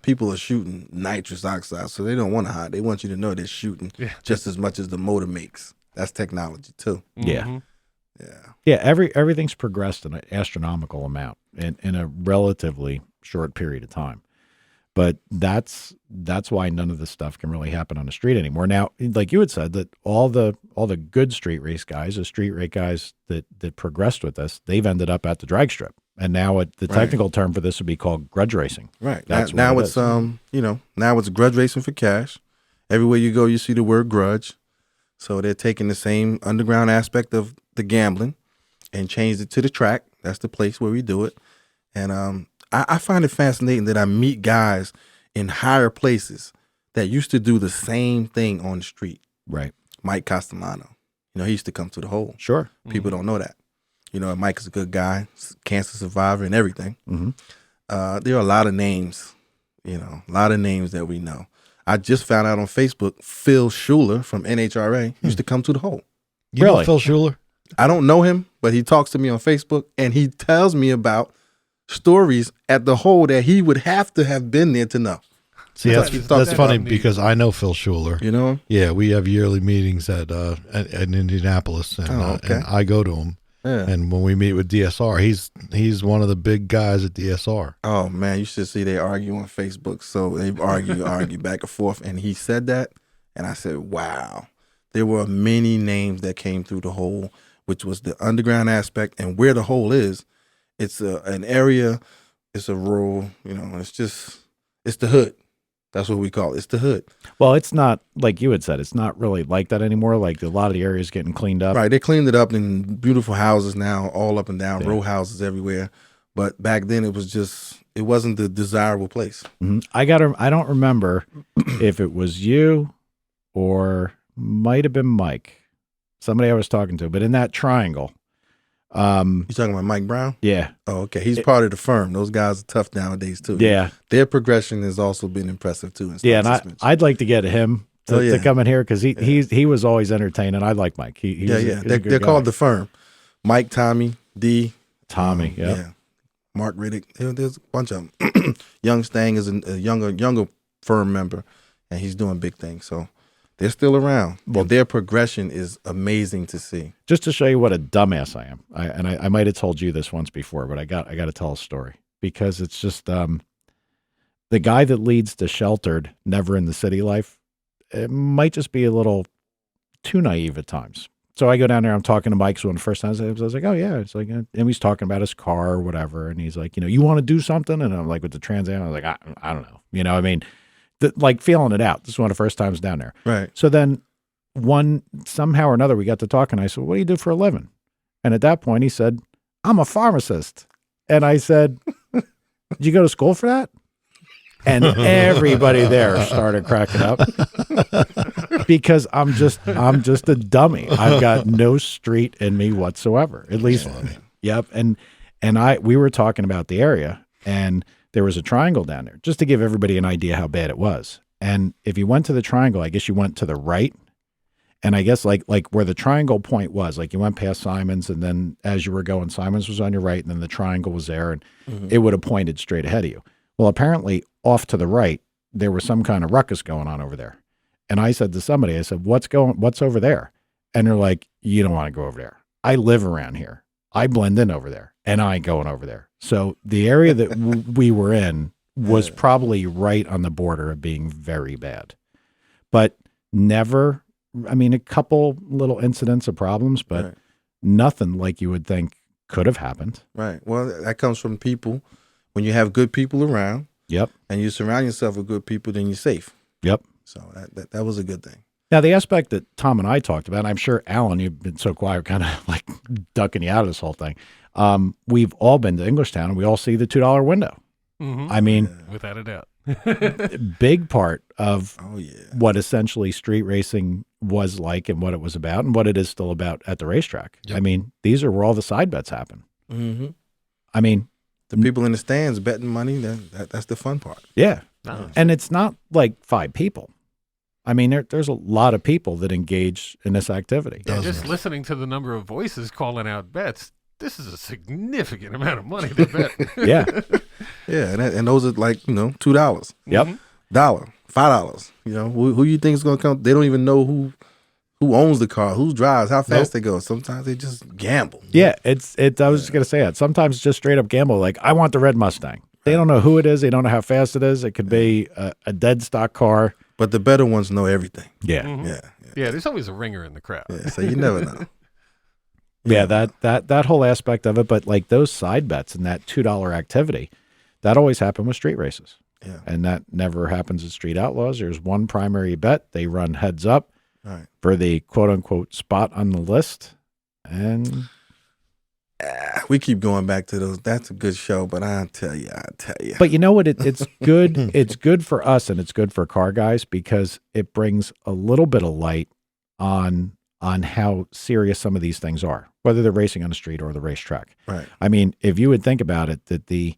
people are shooting nitrous oxide, so they don't want to hide. They want you to know they're shooting Yeah. just as much as the motor makes. That's technology too. Yeah. Mhm. Yeah. yeah. Everything's progressed in an astronomical amount in a relatively short period of time. But that's why none of this stuff can really happen on the street anymore. Now, like you had said, that all the good street race guys, the street race guys that progressed with this, they've ended up at the drag strip. And now the technical term for this would be called grudge racing. Right. That's now what it it's is. now it's grudge racing for cash. Everywhere you go, you see the word grudge. So they're taking the same underground aspect of the gambling and changed it to the track. That's the place where we do it. And I find it fascinating that I meet guys in higher places that used to do the same thing on the street. Right. Mike Castellano, he used to come to the hole. Sure. People don't know that. Mike is a good guy, cancer survivor and everything. Mm-hmm. There are a lot of names, a lot of names that we know. I just found out on Facebook, Phil Schuler from NHRA used to come to the hole. You know Really? Phil Schuler? I don't know him, but he talks to me on Facebook and he tells me about stories at the hole that he would have to have been there to know. See, That's that's, what he's that's talking funny about. because I know Phil Schuler. You know? Yeah, we have yearly meetings at Indianapolis, and, Oh, okay. and I go to them. Yeah. And when we meet with DSR, he's one of the big guys at DSR. Oh man, you should see they argue on Facebook. So they argue back and forth. And he said that, and I said, wow. There were many names that came through the hole, which was the underground aspect. And where the hole is, it's an area, it's a rural, it's the hood. That's what we call it. It's the hood. Well, it's not like you had said. It's not really like that anymore. Like a lot of the areas getting cleaned up. Right. They cleaned it up in beautiful houses now, all up and down, Yeah. row houses everywhere. But back then it wasn't the desirable place. Mhm. I don't remember if it was you or might have been Mike, somebody I was talking to, but in that triangle. You talking about Mike Brown? Yeah. Oh, okay. He's part of the firm. Those guys are tough nowadays too. Yeah. Their progression has also been impressive too. Yeah. And I'd like to get him to come in here because he was always entertaining. I like Mike. He's a good They're guy. called the firm. Mike, Tommy, D. Tommy. Yeah. Mark Riddick. There's a bunch of them. Young Stang is a younger firm member, and he's doing big things. So they're still around. Well, their progression is amazing to see. Just to show you what a dumbass I am. I might have told you this once before, but I got to tell a story because it's just the guy that leads the sheltered, never in the city life. It might just be a little too naive at times. So I go down there. I'm talking to Mike. So when the first time I was like, oh yeah, it's like, and he's talking about his car or whatever, and he's like, you want to do something? And I'm like, with the Trans Am, I was like, I don't know. I mean, like feeling it out. This is one of the first times down there. Right. So then somehow or another, we got to talking. I said, what do you do for a living? And at that point he said, I'm a pharmacist. And I said, did you go to school for that? And everybody there started cracking up because I'm just a dummy. I've got no street in me whatsoever. At least, yep. And we were talking about the area, and there was a triangle down there, just to give everybody an idea how bad it was. And if you went to the triangle, I guess you went to the right. And I guess like where the triangle point was, like you went past Simon's, and then as you were going, Simon's was on your right, and then the triangle was there, and it would have pointed straight ahead of you. Well, apparently off to the right, there was some kind of ruckus going on over there. And I said to somebody, I said, what's over there? And they're like, you don't want to go over there. I live around here. I blend in over there, and I ain't going over there. So the area that we were in was probably right on the border of being very bad, but never, I mean, a couple little incidents of problems, but nothing like you would think could have happened. Right. Well, that comes from people. When you have good people around, Yep. and you surround yourself with good people, then you're safe. Yep. So that was a good thing. Now, the aspect that Tom and I talked about, and I'm sure, Alan, you've been so quiet, kind of like ducking you out of this whole thing. We've all been to Englishtown, and we all see the $2 window. Mm-hmm. I mean, Without a doubt. big part of Oh yeah. what essentially street racing was like and what it was about and what it is still about at the racetrack. Yep. I mean, these are where all the side bets happen. Mm-hmm. I mean, The people in the stands betting money. That's the fun part. yeah. No. And it's not like 5 people. I mean, there's a lot of people that engage in this activity. Yeah, Dozens. just listening to the number of voices calling out bets, this is a significant amount of money to bet. Yeah. Yeah, and those are like $2, Yep. $1, $5. Who you think is going to come? They don't even know who owns the car, who drives, how fast they go. Sometimes they just gamble. Yeah. I was just going to say that. Sometimes it's just straight up gamble. Like, I want the red Mustang. They don't know who it is. They don't know how fast it is. It could be a dead stock car. But the better ones know everything. Yeah. Mhm. Yeah, Yeah, there's always a ringer in the crowd. yeah. So you never know. Yeah, that whole aspect of it, but like those side bets and that $2 activity, that always happened with street races. Yeah. And that never happens at Street Outlaws. There's one primary bet. They run heads up Right. for the quote unquote spot on the list. And We keep going back to those. That's a good show, but I tell you. but you know what? It's good. It's good for us and it's good for car guys because it brings a little bit of light on how serious some of these things are, whether they're racing on the street or the racetrack. Right. I mean, if you would think about it, that the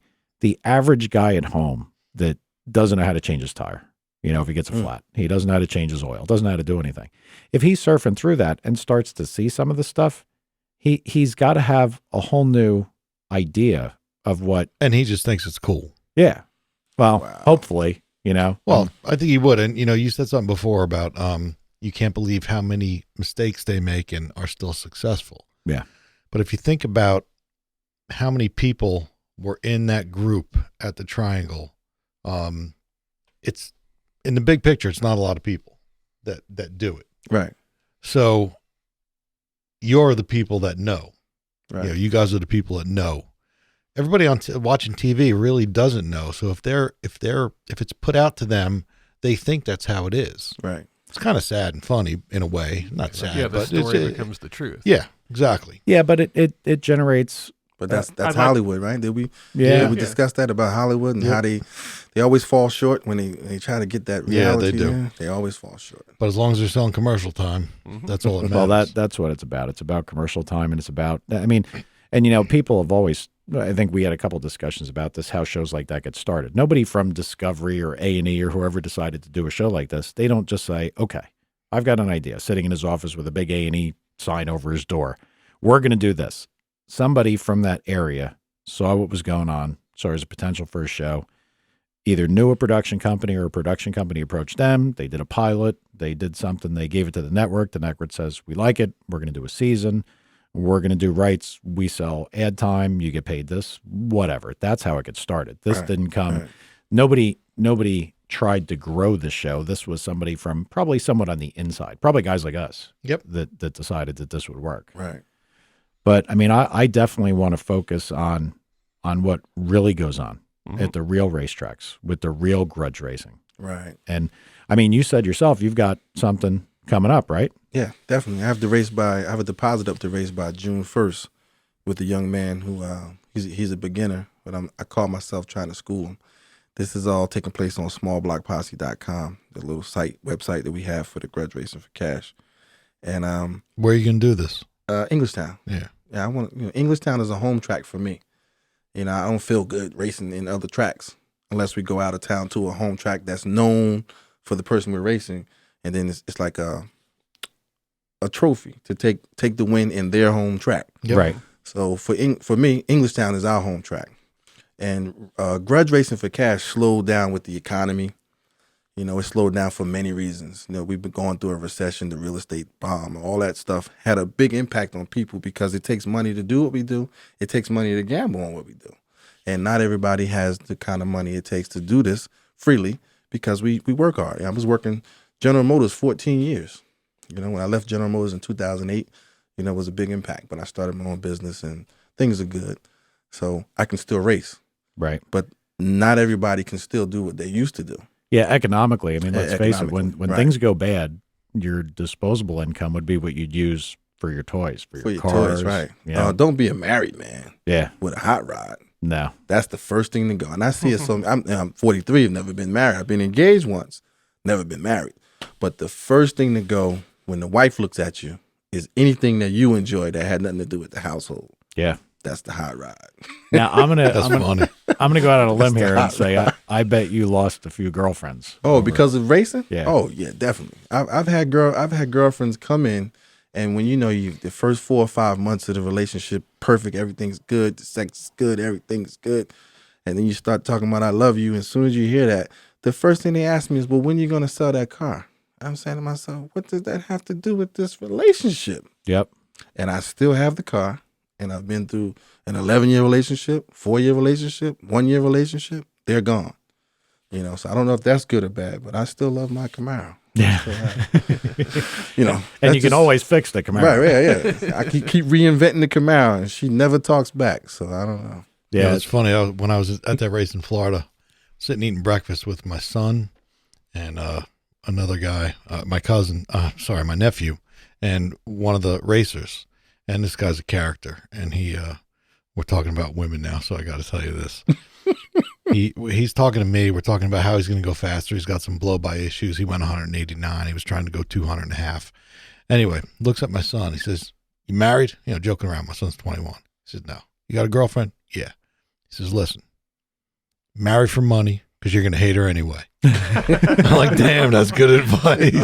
average guy at home that doesn't know how to change his tire, if he gets a flat, he doesn't know how to change his oil, doesn't know how to do anything. If he's surfing through that and starts to see some of the stuff, he's got to have a whole new idea of what. And he just thinks it's cool. Yeah. Well, Wow. hopefully, Well, I think he would. And, you said something before about you can't believe how many mistakes they make and are still successful. Yeah. But if you think about how many people were in that group at the Triangle, it's in the big picture, it's not a lot of people that do it. Right. So you're the people that know. Right. You know, you guys are the people that know. Everybody on watching TV really doesn't know. So if it's put out to them, they think that's how it is. Right. It's kind of sad and funny in a way. Not sad, Yeah, the but story becomes the truth. yeah, exactly. Yeah, but it generates. But that's I'd like- Hollywood, right? Did we? Yeah. Did we discuss that about Hollywood and how they always fall short when they try to get that Yeah, reality. they do. there. They always fall short. But as long as they're selling commercial time, that's all that matters. Well, that's what it's about. It's about commercial time, and it's about. I mean, and people have always. I think we had a couple discussions about this. How shows like that get started. Nobody from Discovery or A&E or whoever decided to do a show like this. They don't just say, "Okay, I've got an idea." Sitting in his office with a big A&E sign over his door, we're going to do this. Somebody from that area saw what was going on, saw there's a potential for a show, either knew a production company or a production company approached them. They did a pilot. They did something. They gave it to the network. The network says, we like it. We're going to do a season. We're going to do rights. We sell ad time. You get paid this, whatever. That's how it gets started. This didn't come. Right. Nobody tried to grow the show. This was somebody from probably somewhat on the inside, probably guys like us. Yep. That decided that this would work. Right. But I mean, I definitely want to focus on what really goes on at the real racetracks with the real grudge racing. Right. And I mean, you said yourself, you've got something coming up, right? Yeah, definitely. I have a deposit up to race by June 1st with a young man who he's a beginner, but I call myself trying to school him. This is all taking place on smallblockposse.com, the little website that we have for the grudge racing for cash. And Where are you going to do this? Englishtown. Yeah. Yeah, Englishtown is a home track for me. I don't feel good racing in other tracks unless we go out of town to a home track that's known for the person we're racing, and then it's like a trophy to take the win in their home track. Yep. Right. So for me, Englishtown is our home track, and grudge racing for cash slowed down with the economy. It slowed down for many reasons. We've been going through a recession, the real estate bomb, all that stuff had a big impact on people because it takes money to do what we do. It takes money to gamble on what we do. And not everybody has the kind of money it takes to do this freely because we work hard. I was working General Motors 14 years. When I left General Motors in 2008, it was a big impact. But I started my own business and things are good. So I can still race. Right. But not everybody can still do what they used to do. Yeah, economically. I mean, let's face it, when right. things go bad, your disposable income would be what you'd use for your toys, for your cars. Toys, right. Yeah. Don't be a married man Yeah. with a hot rod. No. That's the first thing to go. And I see it so I'm 43, I've never been married. I've been engaged once, never been married. But the first thing to go when the wife looks at you is anything that you enjoy that had nothing to do with the household. Yeah. That's the hot rod. Now I'm gonna funny. I'm gonna go out on a limb here and hot say I bet you lost a few girlfriends. Oh, because of racing? Yeah. Oh, yeah, definitely. I've had girlfriends come in, and when the first 4 or 5 months of the relationship, perfect, everything's good, the sex is good, everything's good, and then you start talking about I love you. And as soon as you hear that, the first thing they ask me is, well, when are you gonna sell that car? I'm saying to myself, what does that have to do with this relationship? Yep. And I still have the car. And I've been through an 11-year relationship, 4-year relationship, 1-year relationship. They're gone. So I don't know if that's good or bad, but I still love my Camaro. Yeah. And you can always fix the Camaro. Right, yeah. I keep reinventing the Camaro, and she never talks back. So I don't know. Yeah, it's funny. When I was at that race in Florida, sitting eating breakfast with my son and another guy, my nephew, and one of the racers. And this guy's a character, and we're talking about women now, so I got to tell you this. He's talking to me. We're talking about how he's going to go faster. He's got some blow-by issues. He went 189. He was trying to go 200 and a half. Anyway, looks at my son. He says, you married? Joking around. My son's 21. He says, no. You got a girlfriend? Yeah. He says, listen, marry for money because you're going to hate her anyway. I'm like, damn, that's good advice.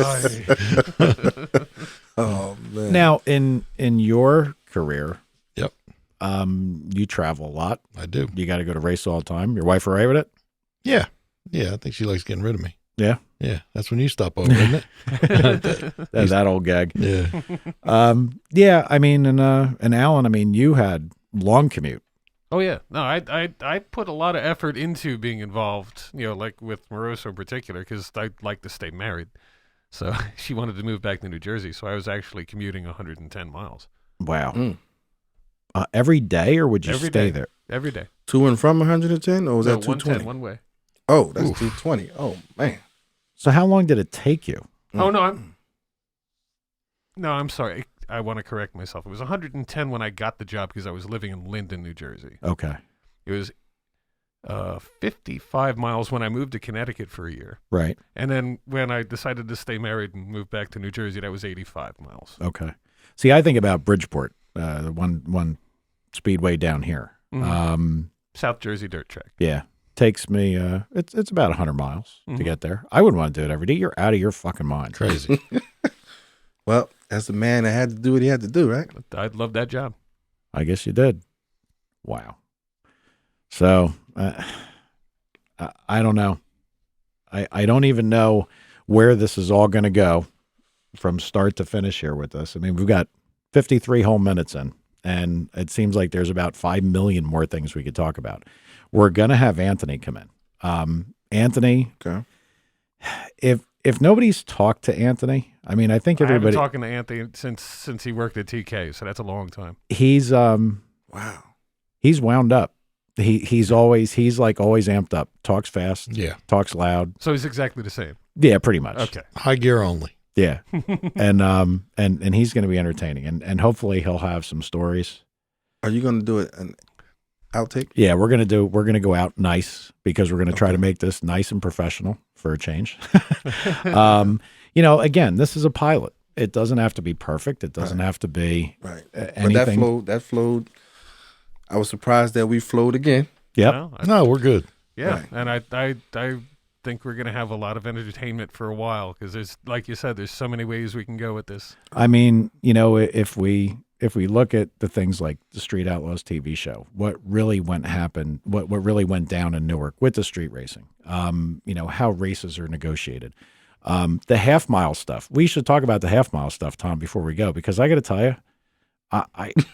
Oh, man. Now, in your career, yep, you travel a lot. I do. You got to go to race all the time. Your wife all right with it? Yeah. I think she likes getting rid of me. Yeah. Yeah, that's when you stop over, isn't it? That old gag. Yeah. Yeah, I mean, and Alan, I mean, you had long commute. Oh yeah, no, I put a lot of effort into being involved, like with Moroso in particular, because I like to stay married. So she wanted to move back to New Jersey, so I was actually commuting 110 miles Wow. Mm. Every day, or would you Every stay day. there? every day. To and from 110, or was No, that 220? 110 one way. Oh, that's Oof. 220. Oh man. So how long did it take you? Mm. Oh no, I'm sorry. I want to correct myself. It was 110 when I got the job because I was living in Linden, New Jersey. Okay. It was 55 miles when I moved to Connecticut for a year. Right. And then when I decided to stay married and move back to New Jersey, that was 85 miles. Okay. See, I think about Bridgeport, the one speedway down here. Mhm. South Jersey dirt track. Yeah. Takes me, it's about 100 miles to Mhm. get there. I wouldn't want to do it every day. You're out of your fucking mind. Crazy. Well, that's the man that had to do what he had to do, right? I'd love that job. I guess you did. Wow. So, I don't know. I don't even know where this is all going to go from start to finish here with this. I mean, we've got 53 whole minutes in, and it seems like there's about 5 million more things we could talk about. We're going to have Anthony come in. Anthony, Okay. if nobody's talked to Anthony, I mean, I think I've been everybody, talking to Anthony since he worked at TK, so that's a long time. he's Wow. wound up. He's always amped up, talks fast, Yeah. talks loud. So he's exactly the same. Yeah, pretty much. Okay. High gear only. Yeah. and he's going to be entertaining, and hopefully he'll have some stories. Are you going to do it an outtake? Yeah, we're going to go out nice because we're going to try to make this nice and professional for a change. Again, this is a pilot. It doesn't have to be perfect. It doesn't have to be Right. anything. But that flowed. I was surprised that we flowed again. Yep. Well, No, we're good. yeah, Right. and I think we're going to have a lot of entertainment for a while because there's, like you said, there's so many ways we can go with this. I mean, if we look at the things like the Street Outlaws TV show, what really went down in Newark with the street racing, how races are negotiated, the half mile stuff. We should talk about the half mile stuff, Tom, before we go, because I got to tell you,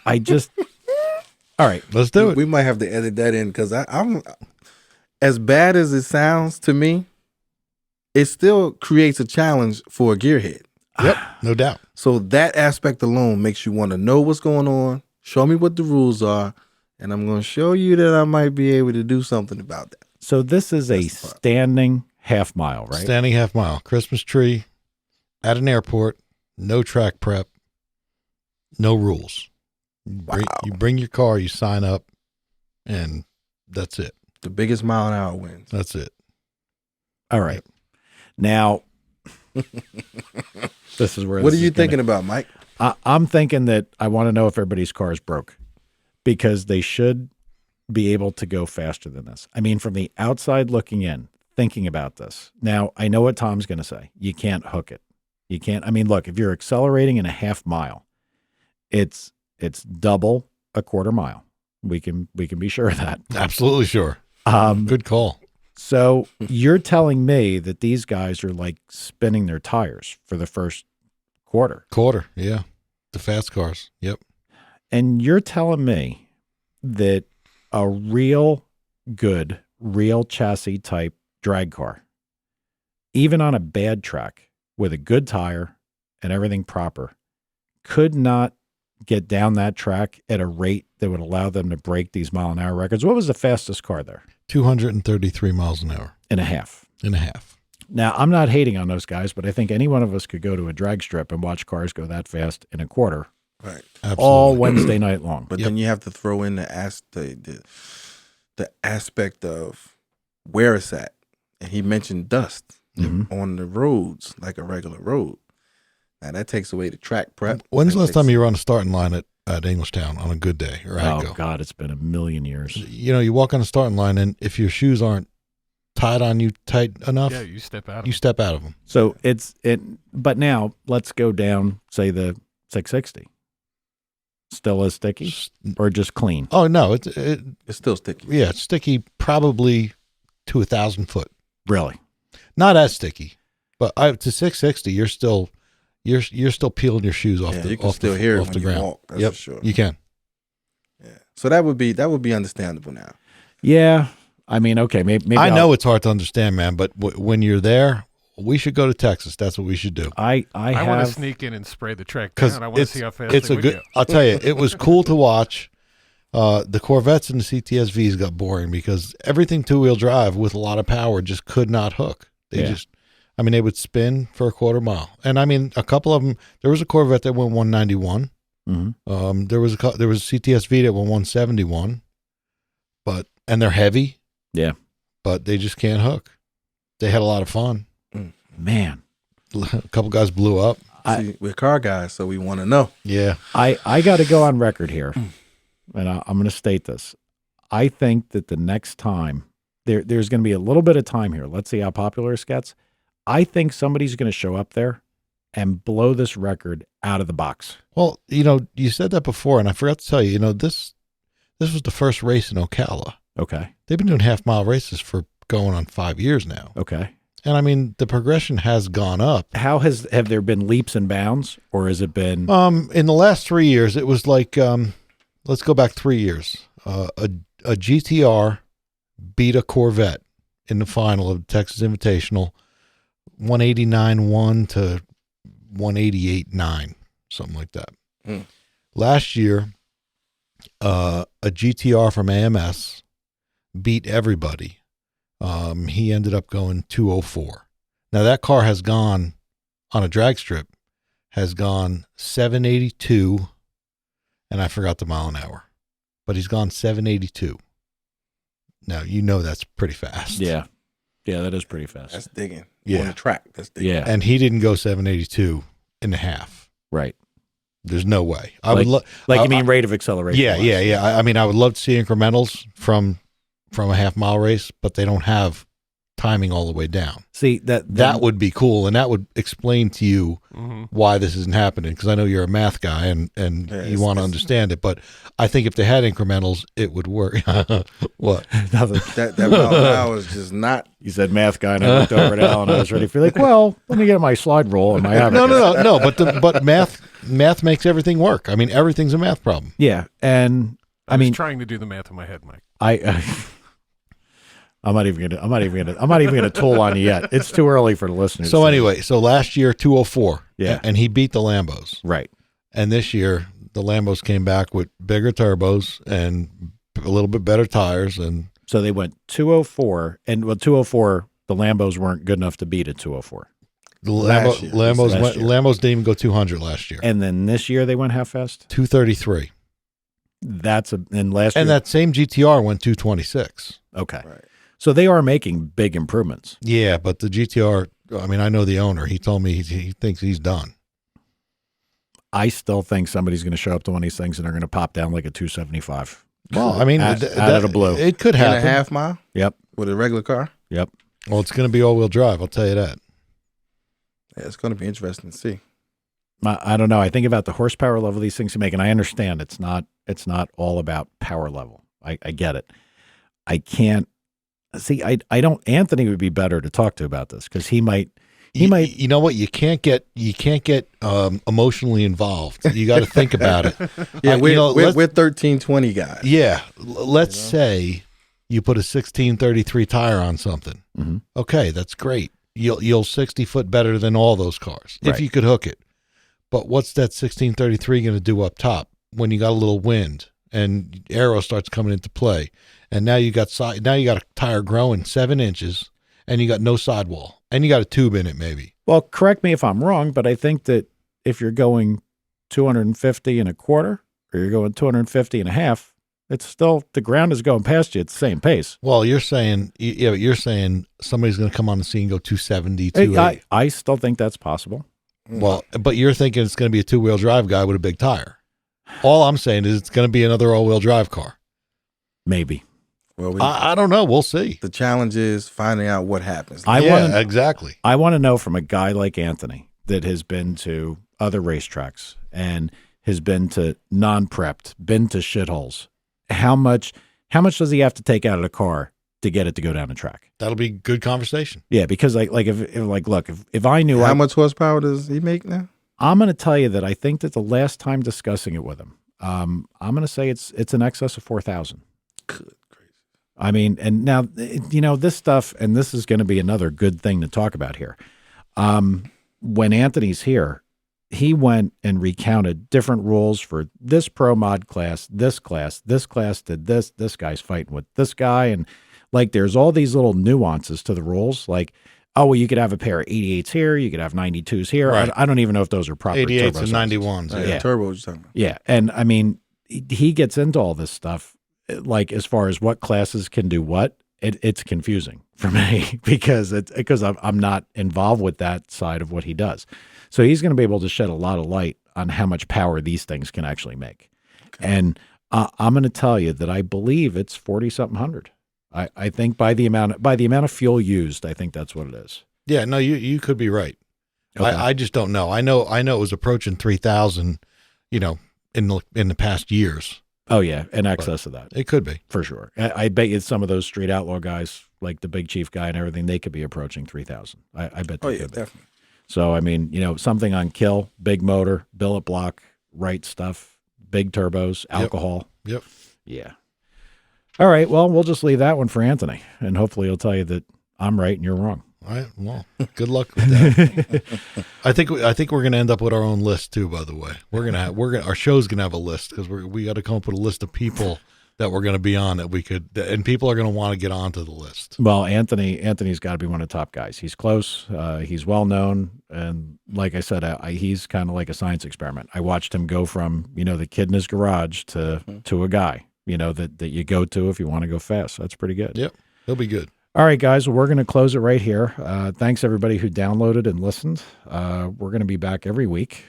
I just, all right, Let's do it. We might have to edit that in because I'm as bad as it sounds to me. It still creates a challenge for a gearhead. Yep. No doubt. So that aspect alone makes you want to know what's going on. Show me what the rules are, and I'm going to show you that I might be able to do something about that. so this is a That's the part. standing half mile, right? Standing half mile. Christmas tree at an airport. No track prep. No rules. You bring your car, you sign up, and that's it. The biggest mile an hour wins. That's it. All right. Now, this is where. What this are you is gonna- thinking about, Mike? I'm thinking that I want to know if everybody's car is broke, because they should be able to go faster than this. I mean, from the outside looking in, thinking about this. Now, I know what Tom's going to say. You can't hook it. You can't. I mean, look, if you're accelerating in a half mile, it's double a quarter mile. We can be sure of that. Absolutely sure. Good call. So you're telling me that these guys are like spinning their tires for the first quarter. Quarter. Yeah. The fast cars. Yep. And you're telling me that a real chassis type drag car, even on a bad track with a good tire and everything proper, could not get down that track at a rate that would allow them to break these mile an hour records. What was the fastest car there? 233 miles an hour And a half. and a half. Now, I'm not hating on those guys, but I think any one of us could go to a drag strip and watch cars go that fast in a quarter Right. Absolutely. all Wednesday night long. But Yep. then you have to throw in the aspect of where it's at. And he mentioned dust Mhm. on the roads like a regular road. Now that takes away the track prep. When's the That last time takes- you were on the starting line at Englishtown on a good day or Oh, Agco? God, it's been a million years. You know, you walk on the starting line, and if your shoes aren't tied on you tight enough, Yeah, you step out. you step out of them. So but now let's go down, say the 660. Still as sticky or just clean? Oh no, It's still sticky. it's sticky, probably to 1,000 foot. Really? Not as sticky. But to 660, you're still peeling your shoes off You can off still the, hear it off when the you ground. walk. That's Yep, for sure. you can. Yeah. So that would be understandable now. Yeah. I mean, okay, maybe I know it's hard to understand, man, but when you're there, we should go to Texas. That's what we should do. I want to have sneak in and spray the track Because down. I want to see how fast it's they a would good. go. I'll tell you, it was cool to watch. The Corvettes and the CTSVs got boring because everything 2-wheel drive with a lot of power just could not hook. They they would spin for a quarter mile, and I mean, a couple of them. There was a Corvette that went 191. Mhm. There was a CTSV that went 171, and they're heavy. Yeah. But they just can't hook. They had a lot of fun. Man. A couple guys blew up. See, we're car guys, so we want to know. Yeah. I got to go on record here, and I'm going to state this. I think that the next time there's going to be a little bit of time here. Let's see how popular this gets. I think somebody's going to show up there and blow this record out of the box. Well, you said that before, and I forgot to tell you, this was the first race in Ocala. Okay. They've been doing half-mile races for going on 5 years now. Okay. And I mean, the progression has gone up. Have there been leaps and bounds, or has it been? In the last 3 years, it was like, let's go back 3 years. A GTR beat a Corvette in the final of the Texas Invitational, 189.1 to 188.9, something like that. Last year, a GTR from AMS beat everybody. He ended up going 204. Now that car has gone on a drag strip, has gone 782, and I forgot the mile an hour, but he's gone 782. Now that's pretty fast. Yeah, that is pretty fast. That's digging. Yeah. On the track. That's digging. Yeah, And he didn't go 782 and a half. right. There's no way. You mean rate of acceleration? Yeah. I mean, I would love to see incrementals from a half-mile race, but they don't have timing all the way down. See, That would be cool, and that would explain to you why this isn't happening, because I know you're a math guy and you want to understand it, but I think if they had incrementals, it would work. What? That mile an hour is just not. You said math guy, and I looked over at Al, and I was ready for let me get my slide rule and my No, but math makes everything work. I mean, everything's a math problem. Yeah, and I was trying to do the math in my head, Mike. I'm not even gonna tool on you yet. It's too early for the listeners. So anyway, last year 204. Yeah. And he beat the Lambos. Right. And this year the Lambos came back with bigger turbos and a little bit better tires, and So they went 204, and 204, the Lambos weren't good enough to beat a 204. the Last year. Lambos didn't even go 200 last year. And then this year they went half fast. 233. And last year. And that same GTR went 226. Okay. Right. So they are making big improvements. Yeah, but the GTR, I mean, I know the owner. He told me he thinks he's done. I still think somebody's going to show up to one of these things and they're going to pop down like a 275. Well, I mean, out of the blue. It could In happen. a half mile Yep. with a regular car. Yep. Well, it's going to be all-wheel drive. I'll tell you that. Yeah, it's going to be interesting to see. I don't know. I think about the horsepower level these things make, and I understand it's not all about power level. I get it. I can't see. I don't. Anthony would be better to talk to about this because he might. You know what? You can't get emotionally involved. You got to think about it. Yeah, we're let's- 1320 guys. Yeah, let's say you put a 1633 tire on something. Mhm. Okay, that's great. You'll 60 foot better than all those cars if Right. you could hook it. But what's that 1633 going to do up top when you got a little wind and aero starts coming into play, and now you got a tire growing 7 inches, and you got no sidewall, and you got a tube in it maybe. Well, correct me if I'm wrong, but I think that if you're going 250 and a quarter or you're going 250 and a half, it's still the ground is going past you at the same pace. Well, you're saying somebody's going to come on the scene and go 270, 280. I still think that's possible. Well, but you're thinking it's going to be a 2-wheel drive guy with a big tire. All I'm saying is it's going to be another all-wheel drive car. Maybe. Well, I don't know. We'll see. the challenge is finding out what happens. Exactly. I want to know from a guy like Anthony that has been to other racetracks and has been to non-prepped, been to shitholes. How much does he have to take out of the car to get it to go down the track. That'll be good conversation. Yeah, because if I knew How much horsepower does he make now? I'm going to tell you that I think that the last time discussing it with him, I'm going to say it's in excess of 4,000. Good gracious. I mean, and now, this stuff, and this is going to be another good thing to talk about here. When Anthony's here, he went and recounted different rules for this pro mod class did this guy's fighting with this guy. And like, there's all these little nuances to the rules. Like, oh, well, you could have a pair of 88s here. You could have 92s here. Right. I don't even know if those are proper 88s turbo and sizes. 91s. Yeah. Turbo, what you talking about? Yeah. And I mean, he gets into all this stuff, like as far as what classes can do what, it's confusing for me because I'm not involved with that side of what he does. So he's going to be able to shed a lot of light on how much power these things can actually make. Okay. And I'm going to tell you that I believe it's 40 something hundred. I think by the amount of fuel used, I think that's what it is. Yeah, no, you could be right. Okay. I just don't know. I know it was approaching 3,000, in the past years. Oh yeah, in excess of that. It could be. For sure. I bet you some of those street outlaw guys, like the Big Chief guy and everything, they could be approaching 3,000. I bet they could be. Definitely. So, I mean, something on kill, big motor, billet block, right stuff, big turbos, alcohol. Yep. Yeah. All right. Well, we'll just leave that one for Anthony, and hopefully he'll tell you that I'm right and you're wrong. All right. Well, good luck with that. I think we're going to end up with our own list too. By the way, our show's going to have a list because we got to come up with a list of people that we're going to be on and people are going to want to get onto the list. Well, Anthony's got to be one of the top guys. He's close. He's well known, and like I said, he's kind of like a science experiment. I watched him go from the kid in his garage to a guy that you go to if you want to go fast. That's pretty good. Yep, he'll be good. All right, guys, well, we're going to close it right here. Thanks, everybody who downloaded and listened. We're going to be back every week,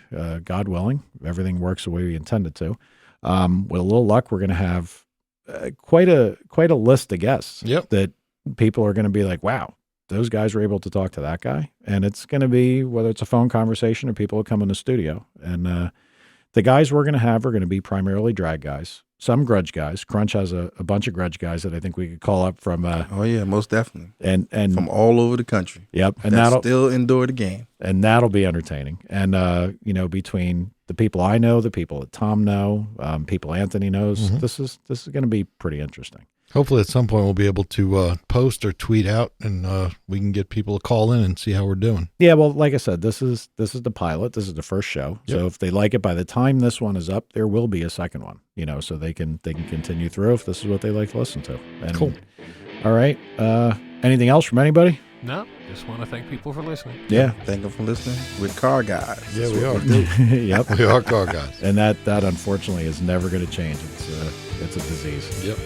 God willing. If everything works the way we intended to. With a little luck, we're going to have quite a list of guests that people are going to be like, wow, those guys were able to talk to that guy. And it's going to be, whether it's a phone conversation or people who come in the studio. And the guys we're going to have are going to be primarily drag guys. Some grudge guys. Crunch has a bunch of grudge guys that I think we could call up from. Oh yeah, most definitely. And from all over the country. Yep, and that'll still endure the game. And that'll be entertaining. And between the people I know, the people that Tom know, people Anthony knows, this is going to be pretty interesting. Hopefully, at some point, we'll be able to post or tweet out, and we can get people to call in and see how we're doing. Yeah, well, like I said, this is the pilot. This is the first show. Yep. So if they like it, by the time this one is up, there will be a second one. So they can continue through if this is what they like to listen to. And, cool. All right. Anything else from anybody? No, just want to thank people for listening. Yeah. Thank them for listening. We're car guys. Yeah, we are. Yep. We are car guys. And that unfortunately is never going to change. It's a disease. Yep.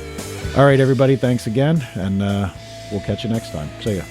All right, everybody. Thanks again. And we'll catch you next time. See ya.